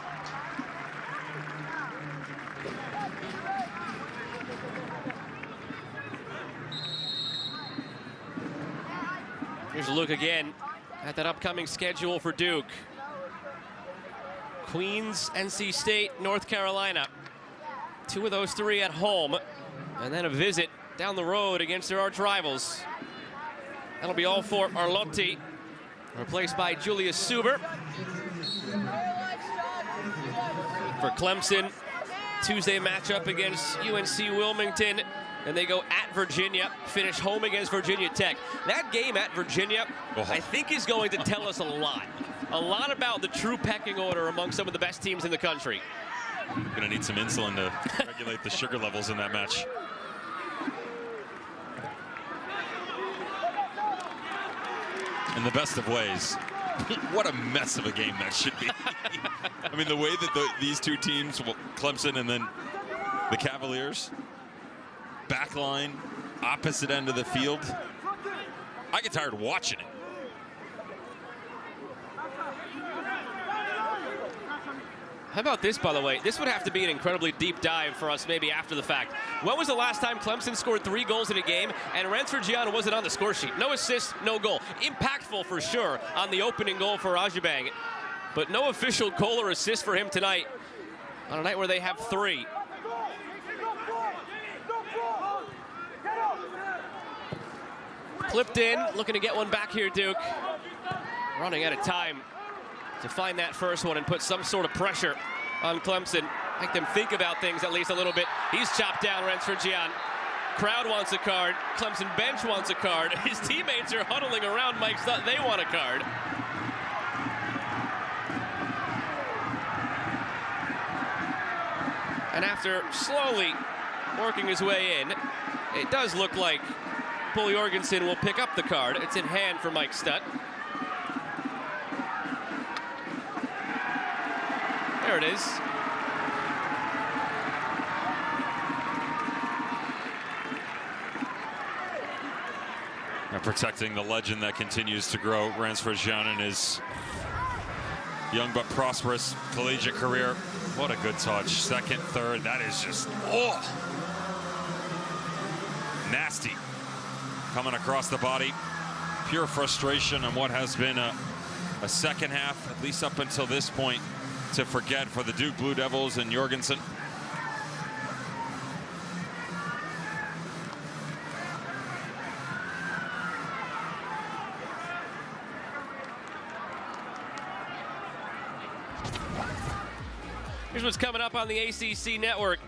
A: Here's a look again at that upcoming schedule for Duke. Queens, NC State, North Carolina. 2 of those 3 at home, and then a visit down the road against their arch rivals. That'll be all for Arlotti, replaced by Julius Suber. For Clemson, Tuesday matchup against UNC Wilmington, and they go at Virginia, finish home against Virginia Tech. That game at Virginia, I think, is going to tell us a lot about the true pecking order among some of the best teams in the country.
B: Gonna need some insulin to regulate the sugar levels in that match. In the best of ways. What a mess of a game that should be. I mean, the way that these 2 teams, Clemson and then the Cavaliers, backline, opposite end of the field, I get tired watching it.
A: How about this, by the way? This would have to be an incredibly deep dive for us maybe after the fact. When was the last time Clemson scored 3 goals in a game and Ransford-Giano wasn't on the score sheet? No assist, no goal. Impactful for sure on the opening goal for Ajibang, but no official goal or assist for him tonight on a night where they have 3. Clipped in, looking to get one back here, Duke. Running out of time to find that first one and put some sort of pressure on Clemson. Make them think about things at least a little bit. He's chopped down Rensford Gian. Crowd wants a card. Clemson bench wants a card. His teammates are huddling around Mike Sutton. They want a card. And after slowly working his way in, it does look like Paul Jorgensen will pick up the card. It's in hand for Mike Stutt. There it is.
B: And protecting the legend that continues to grow, Rensford Gian, in his young but prosperous collegiate career. What a good touch. Second, third, that is just, oh, nasty. Coming across the body. Pure frustration on what has been a second half, at least up until this point, to forget for the Duke Blue Devils and Jorgensen.
A: Here's what's coming up on the ACC network.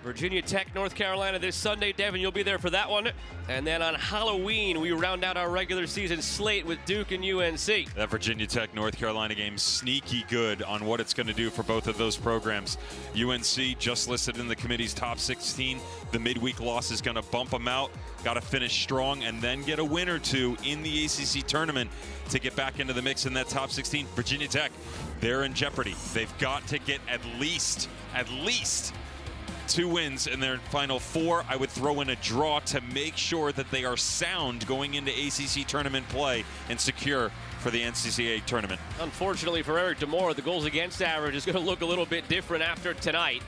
A: Virginia Tech, North Carolina this Sunday. Devin, you'll be there for that one. And then on Halloween, we round out our regular season slate with Duke and UNC.
B: That Virginia Tech, North Carolina game, sneaky good on what it's going to do for both of those programs. UNC just listed in the committee's top 16. The midweek loss is going to bump them out. Got to finish strong and then get a win or two in the ACC tournament to get back into the mix in that top 16. Virginia Tech, they're in jeopardy. They've got to get at least 2 wins in their final 4. I would throw in a draw to make sure that they are sound going into ACC tournament play and secure for the NCAA tournament.
A: Unfortunately for Eric DeMore, the goals against average is going to look a little bit different after tonight.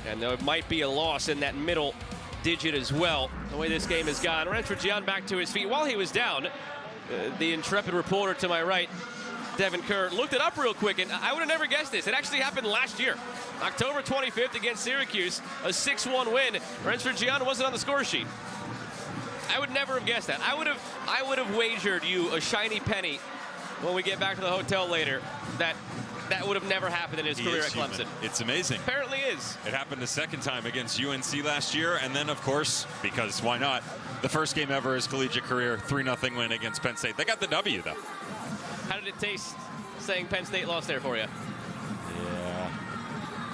A: And there might be a loss in that middle digit as well, the way this game has gone. Rensford Gian back to his feet. While he was down, the intrepid reporter to my right, Devin Kerr, looked it up real quick, and I would have never guessed this. It actually happened last year. October 25th against Syracuse, a 6-1 win. Rensford Gian wasn't on the score sheet. I would never have guessed that. I would have wagered you a shiny penny when we get back to the hotel later that would have never happened in his career at Clemson.
B: Human. It's amazing.
A: Apparently is.
B: It happened the second time against UNC last year, and then, of course, because why not, the first game ever his collegiate career, 3-0 win against Penn State. They got the W, though.
A: How did it taste saying Penn State lost there for you?
B: Yeah,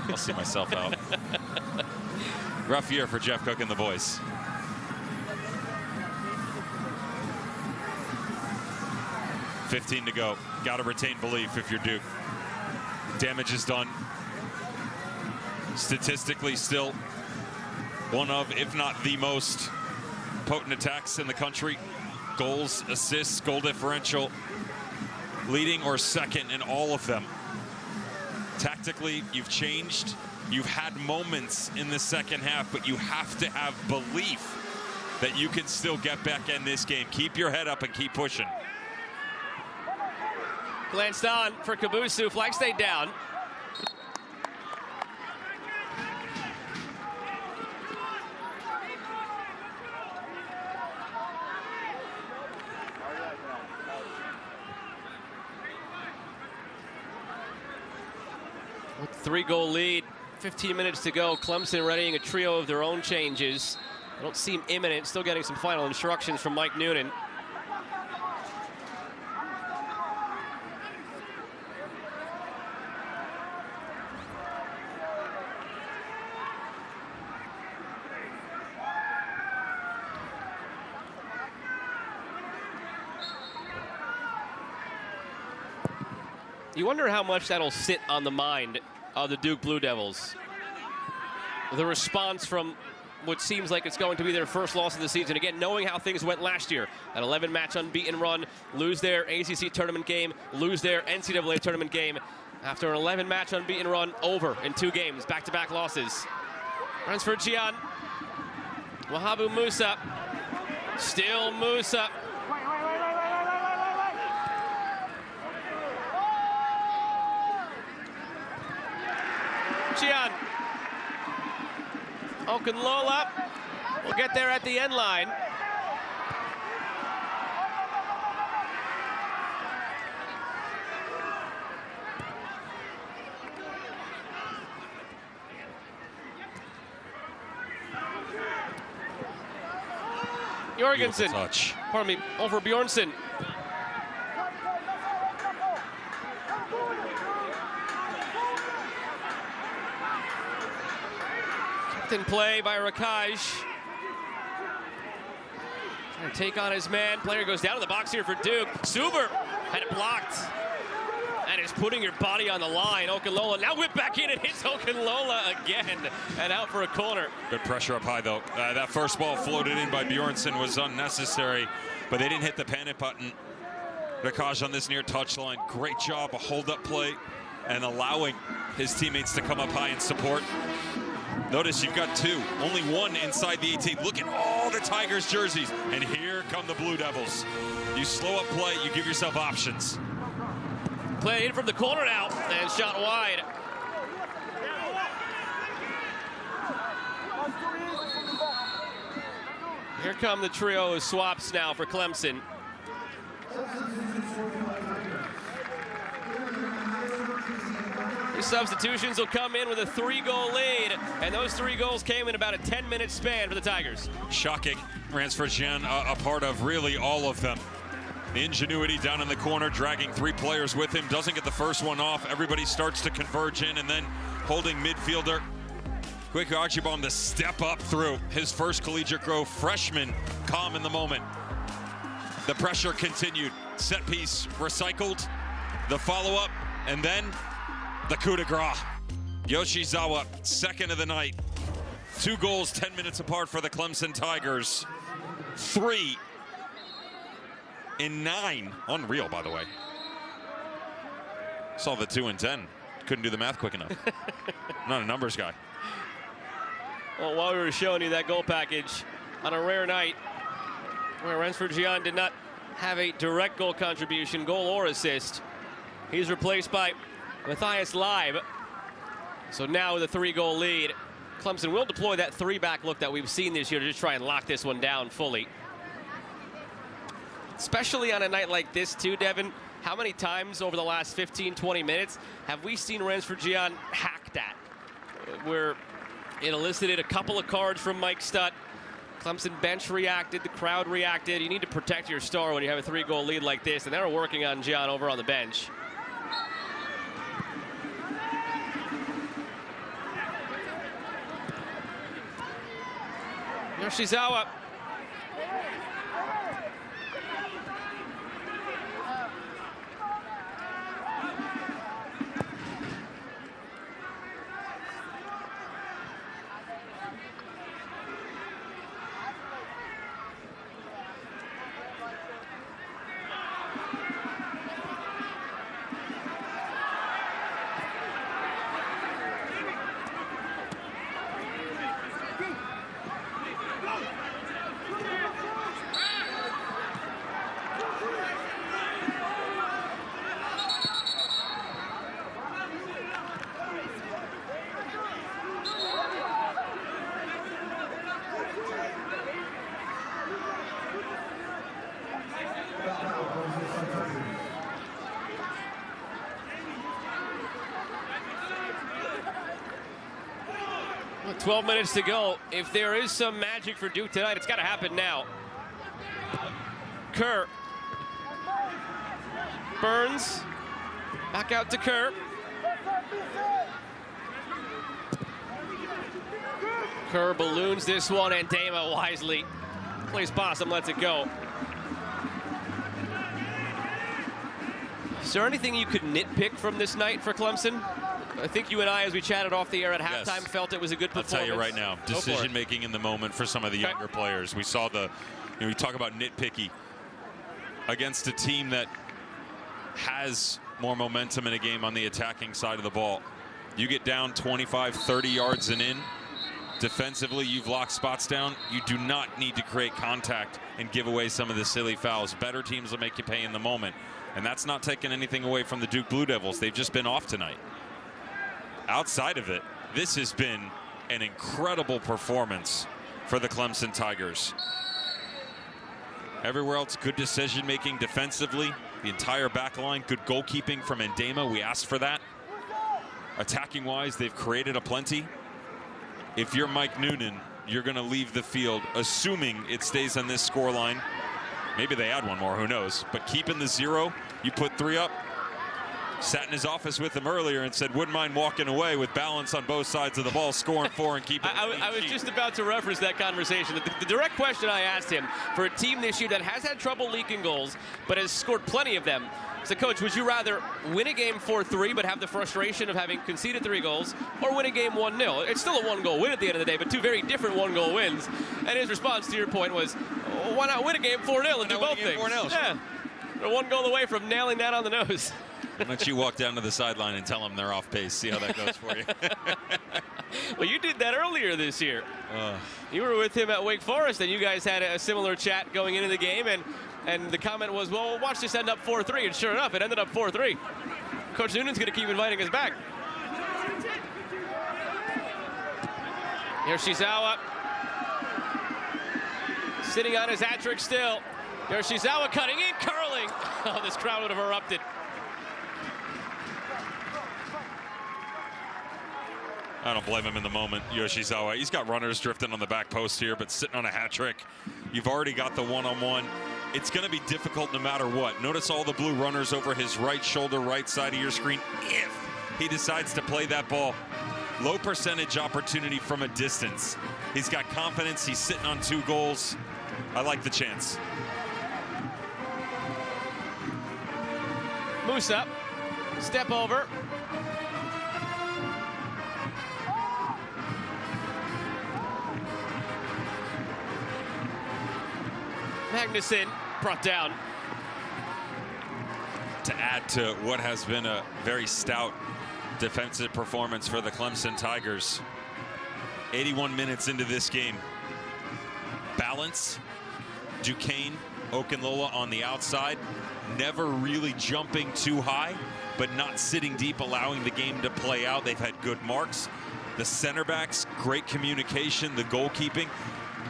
B: I'll see myself out. Rough year for Jeff Cook and the boys. $15 to go. Got to retain belief if you're Duke. Damage is done. Statistically, still one of, if not the most potent attacks in the country. Goals, assists, goal differential, leading or second in all of them. Tactically, you've changed. You've had moments in the second half, but you have to have belief that you can still get back in this game. Keep your head up and keep pushing.
A: Glanced on for Kabusu. Flag stayed down. With 3-goal lead, 15 minutes to go. Clemson readying a trio of their own changes. They don't seem imminent. Still getting some final instructions from Mike Noonan. You wonder how much that'll sit on the mind of the Duke Blue Devils. The response from what seems like it's going to be their first loss of the season. Again, knowing how things went last year. An 11-match unbeaten run, lose their ACC tournament game, lose their NCAA tournament game. After an 11-match unbeaten run, over in 2 games, back-to-back losses. Rensford Gian. Wahabu Musa. Still Musa. Gian. Okunlola will get there at the end line. Jorgensen.
B: Touch.
A: Pardon me, over Bjornsson. Kept in play by Rakaj. Trying to take on his man. Player goes down to the box here for Duke. Suber had it blocked. And is putting your body on the line. Okunlola now whipped back in and hits Okunlola again. And out for a corner.
B: Good pressure up high, though. That first ball floated in by Bjornsson was unnecessary, but they didn't hit the panic button. Rakaj on this near touchline. Great job, a hold-up play, and allowing his teammates to come up high and support. Notice you've got two, only one inside the 18. Look at all the Tigers jerseys, and here come the Blue Devils. You slow up play, you give yourself options.
A: Play in from the corner now, and shot wide. Here come the trio of swaps now for Clemson. These substitutions will come in with a 3-goal lead, and those 3 goals came in about a 10-minute span for the Tigers.
B: Shocking. Ransford-Jean a part of really all of them. The ingenuity down in the corner, dragging 3 players with him, doesn't get the first one off. Everybody starts to converge in, and then holding midfielder Quick Archibald to step up through his first collegiate grow. Freshman calm in the moment. The pressure continued. Set piece recycled. The follow-up, and then the coup de grace. Yoshizawa, second of the night. 2 goals 10 minutes apart for the Clemson Tigers. 3 in 9. Unreal, by the way. Saw the 2 in 10. Couldn't do the math quick enough. Not a numbers guy.
A: Well, while we were showing you that goal package on a rare night where Ransford-Jean did not have a direct goal contribution, goal or assist, he's replaced by Matthias Leib. So now with a 3-goal lead, Clemson will deploy that 3-back look that we've seen this year to just try and lock this one down fully. Especially on a night like this too, Devin. How many times over the last 15, 20 minutes have we seen Ransford-Jean hack that? Where it elicited a couple of cards from Mike Stutt. Clemson bench reacted, the crowd reacted. You need to protect your star when you have a 3-goal lead like this, and they were working on Gian over on the bench. Yoshizawa. Well, 12 minutes to go. If there is some magic for Duke tonight, it's got to happen now. Kerr. Burns. Back out to Kerr. Kerr balloons this one, and Dama wisely plays possum, lets it go. Is there anything you could nitpick from this night for Clemson? I think you and I, as we chatted off the air at halftime, felt it was a good performance.
B: I'll tell you right now, decision making in the moment for some of the younger players. We saw we talk about nitpicky against a team that has more momentum in a game on the attacking side of the ball. You get down 25, 30 yards and in. Defensively, you've locked spots down. You do not need to create contact and give away some of the silly fouls. Better teams will make you pay in the moment. And that's not taking anything away from the Duke Blue Devils. They've just been off tonight. Outside of it, this has been an incredible performance for the Clemson Tigers. Everywhere else, good decision-making defensively. The entire back line, good goalkeeping from Ndema. We asked for that. Attacking-wise, they've created a plenty. If you're Mike Noonan, you're going to leave the field, assuming it stays on this score line. Maybe they add one more, who knows. But keeping the 0, you put 3 up. Sat in his office with him earlier and said wouldn't mind walking away with balance on both sides of the ball, scoring 4 and keeping
A: I was just about to reference that conversation. The direct question I asked him, for a team this year that has had trouble leaking goals but has scored plenty of them, so Coach, would you rather win a game 4-3 but have the frustration of having conceded 3 goals, or win a game 1-0? It's still a 1-goal win at the end of the day, but 2 very different 1-goal wins. And his response to your point was, why not win a game 4-0 and do both things?
B: 4-0.
A: Yeah, they're 1 goal away from nailing that on the nose.
B: Why don't you walk down to the sideline and tell them they're off pace? See how that goes for you.
A: Well, you did that earlier this year. You were with him at Wake Forest, and you guys had a similar chat going into the game, and the comment was, well, watch this end up 4-3, and sure enough, it ended up 4-3. Coach Noonan's going to keep inviting us back. Yoshizawa sitting on his hat trick still. Yoshizawa cutting in, curling. Oh, this crowd would have erupted.
B: I don't blame him in the moment, Yoshizawa. He's got runners drifting on the back post here, but sitting on a hat trick. You've already got the one-on-one. It's going to be difficult no matter what. Notice all the blue runners over his right shoulder, right side of your screen. If he decides to play that ball, low percentage opportunity from a distance. He's got confidence. He's sitting on 2 goals. I like the chance.
A: Musa, step over. Magnuson brought down.
B: To add to what has been a very stout defensive performance for the Clemson Tigers. 81 minutes into this game. Balance, Duquesne, Okunlola on the outside, never really jumping too high, but not sitting deep, allowing the game to play out. They've had good marks. The center backs, great communication, the goalkeeping.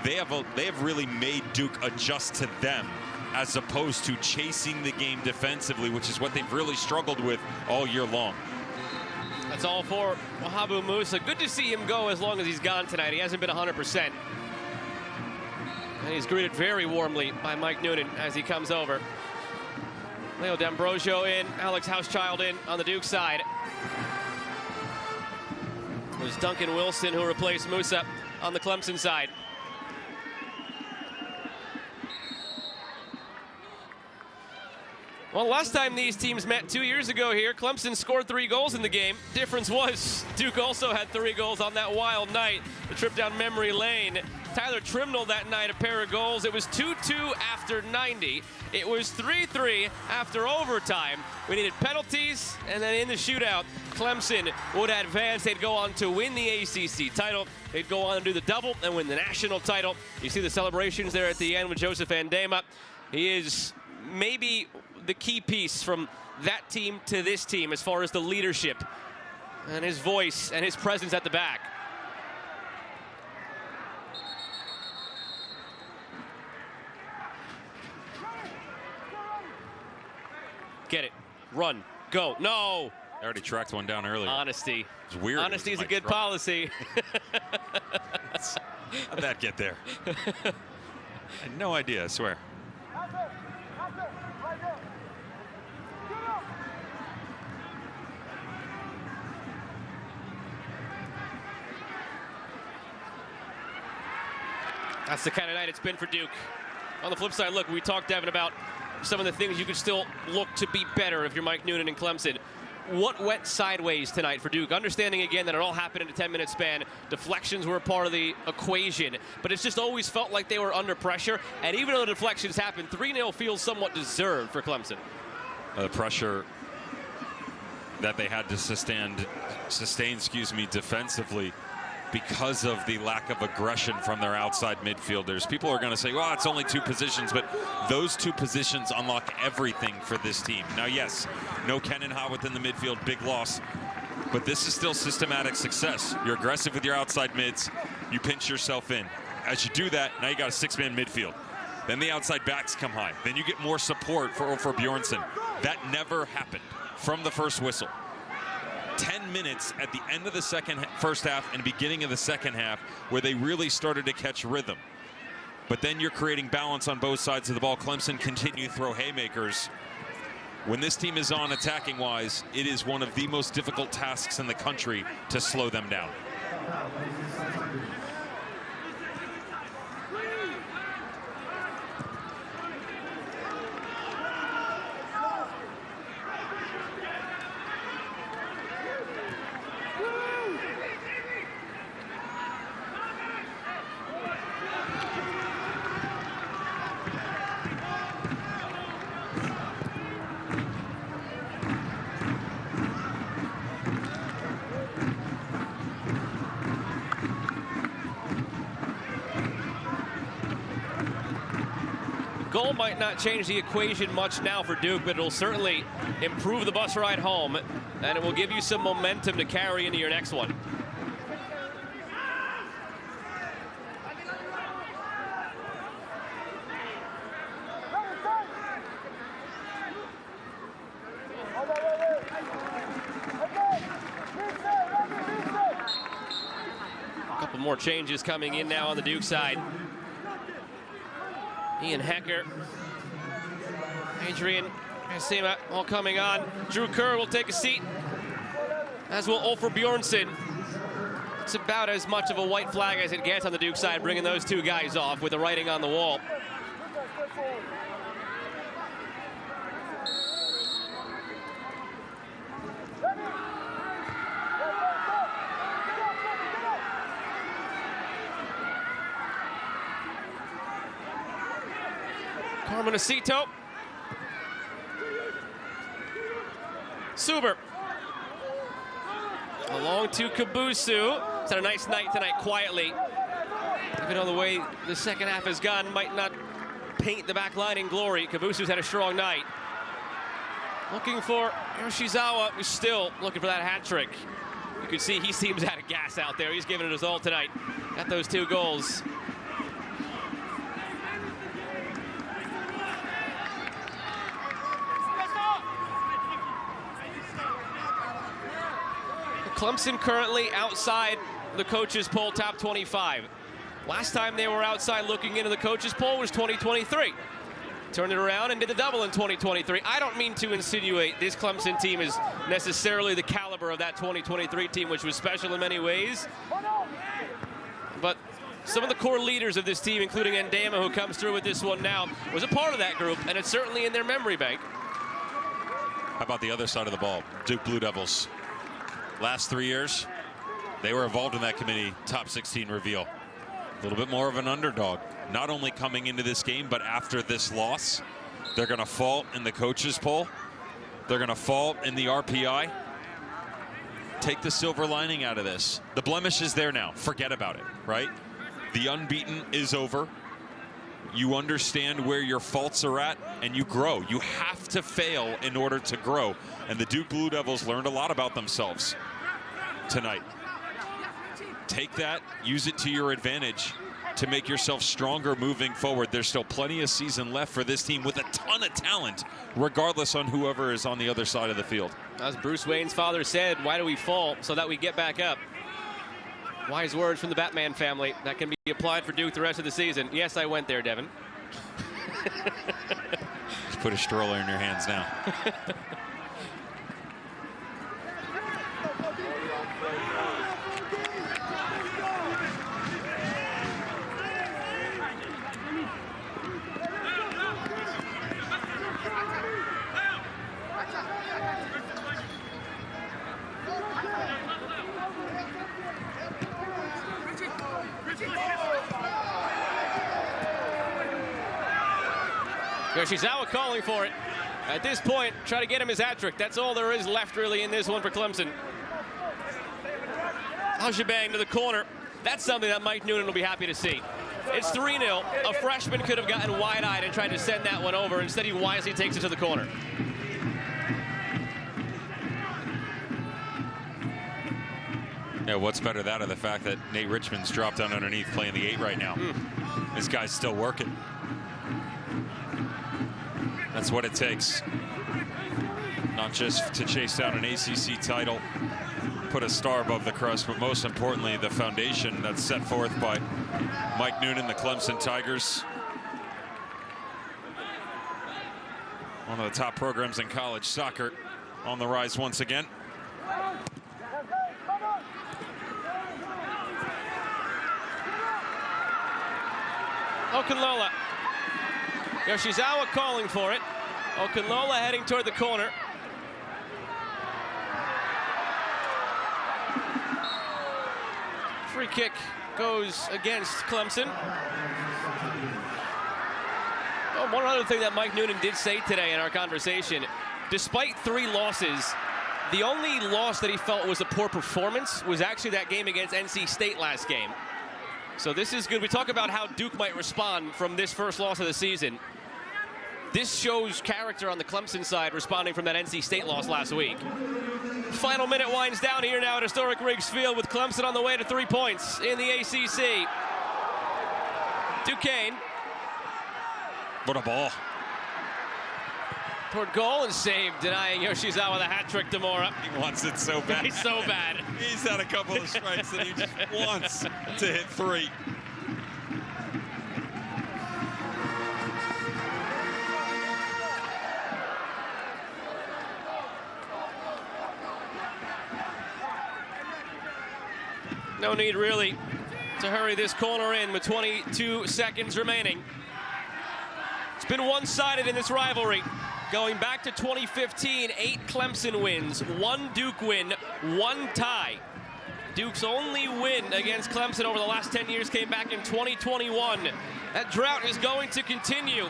B: They have really made Duke adjust to them as opposed to chasing the game defensively, which is what they've really struggled with all year long.
A: That's all for Wahabu Musa. Good to see him go as long as he's gone tonight. He hasn't been 100%. And he's greeted very warmly by Mike Noonan as he comes over. Leo D'Ambrosio in, Alex Housechild in on the Duke side. There's Duncan Wilson who replaced Musa on the Clemson side. Well, last time these teams met 2 years ago here, Clemson scored 3 goals in the game. Difference was Duke also had 3 goals on that wild night. The trip down memory lane. Tyler Trimnell that night, a pair of goals. It was 2-2 after 90. It was 3-3 after overtime. We needed penalties, and then in the shootout, Clemson would advance. They'd go on to win the ACC title. They'd go on and do the double and win the national title. You see the celebrations there at the end with Joseph Andema. He is maybe the key piece from that team to this team as far as the leadership and his voice and his presence at the back. Get it. Run. Go. No.
B: I already tracked one down earlier.
A: Honesty.
B: It's weird.
A: Honesty is a good policy.
B: How'd that get there? I had no idea, I swear.
A: That's the kind of night it's been for Duke. On the flip side, look, we talked, Devin, about some of the things you could still look to be better if you're Mike Noonan and Clemson. What went sideways tonight for Duke? Understanding, again, that it all happened in a 10-minute span. Deflections were a part of the equation, but it's just always felt like they were under pressure. And even though the deflections happened, 3-0 feels somewhat deserved for Clemson.
B: The pressure that they had to sustain, defensively because of the lack of aggression from their outside midfielders. People are going to say, well, it's only 2 positions, but those 2 positions unlock everything for this team. Now, yes, no Kenan Howard in the midfield, big loss, but this is still systematic success. You're aggressive with your outside mids, you pinch yourself in. As you do that, now you got a 6-man midfield. Then the outside backs come high. Then you get more support for Bjornsson. That never happened from the first whistle. 10 minutes at the end of the first half and beginning of the second half where they really started to catch rhythm. But then you're creating balance on both sides of the ball. Clemson continue to throw haymakers. When this team is on attacking-wise, it is one of the most difficult tasks in the country to slow them down.
A: Goal might not change the equation much now for Duke, but it'll certainly improve the bus ride home, and it will give you some momentum to carry into your next one. A couple more changes coming in now on the Duke side. Ian Hecker, Adrian Hasima all coming on. Drew Kerr will take a seat, as will Ulfur Bjornsson. It's about as much of a white flag as it gets on the Duke side, bringing those two guys off with the writing on the wall. Carmenacito. Suber. Along to Kabusu. It's had a nice night tonight quietly. Even though the way the second half has gone might not paint the back line in glory, Kabusu's had a strong night. Looking for Yoshizawa, who's still looking for that hat trick. You can see he seems out of gas out there. He's giving it his all tonight. Got those 2 goals. Clemson currently outside the coaches poll top 25. Last time they were outside looking into the coaches poll was 2023. Turned it around and did the double in 2023. I don't mean to insinuate this Clemson team is necessarily the caliber of that 2023 team, which was special in many ways. But some of the core leaders of this team, including Ndama, who comes through with this one now, was a part of that group, and it's certainly in their memory bank.
B: How about the other side of the ball? Duke Blue Devils. Last 3 years, they were involved in that committee top 16 reveal. A little bit more of an underdog. Not only coming into this game, but after this loss, they're going to fall in the coaches poll. They're going to fall in the RPI. Take the silver lining out of this. The blemish is there now. Forget about it, right? The unbeaten is over. You understand where your faults are at, and you grow. You have to fail in order to grow. And the Duke Blue Devils learned a lot about themselves tonight. Take that, use it to your advantage to make yourself stronger moving forward. There's still plenty of season left for this team with a ton of talent, regardless on whoever is on the other side of the field.
A: As Bruce Wayne's father said, why do we fall? So that we get back up. Wise words from the Batman family that can be applied for Duke the rest of the season. Yes, I went there, Devin.
B: Just put a stroller in your hands now.
A: Yoshizawa calling for it. At this point, try to get him his hat trick. That's all there is left really in this one for Clemson. Al-Shabang to the corner. That's something that Mike Noonan will be happy to see. It's 3-0. A freshman could have gotten wide-eyed and tried to send that one over. Instead, he wisely takes it to the corner.
B: Yeah, what's better, that or the fact that Nate Richmond's dropped down underneath playing the 8 right now. This guy's still working. That's what it takes. not just to chase down an ACC title, put a star above the crust, but most importantly, the foundation that's set forth by Mike Noonan, the Clemson Tigers. One of the top programs in college soccer on the rise once again.
A: Okunlola. Yoshizawa calling for it. Okunlola heading toward the corner. Free kick goes against Clemson. Oh, one other thing that Mike Noonan did say today in our conversation, despite 3 losses, the only loss that he felt was a poor performance was actually that game against NC State last game. So this is good. We talk about how Duke might respond from this first loss of the season. This shows character on the Clemson side, responding from that NC State loss last week. Final minute winds down here now at historic Riggs Field with Clemson on the way to 3 points in the ACC. Duquesne.
B: What a ball.
A: Toward goal and save, denying Yoshizawa the hat trick to Mora.
B: He wants it so bad.
A: He's so bad.
B: He's had a couple of strikes that he just wants to hit 3.
A: No need really to hurry this corner in with 22 seconds remaining. It's been one-sided in this rivalry. Going back to 2015, 8 Clemson wins, 1 Duke win, 1 tie. Duke's only win against Clemson over the last 10 years came back in 2021. That drought is going to continue.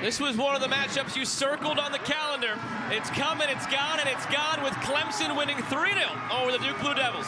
A: This was one of the matchups you circled on the calendar. It's coming, it's gone, and it's gone with Clemson winning 3-0 over the Duke Blue Devils.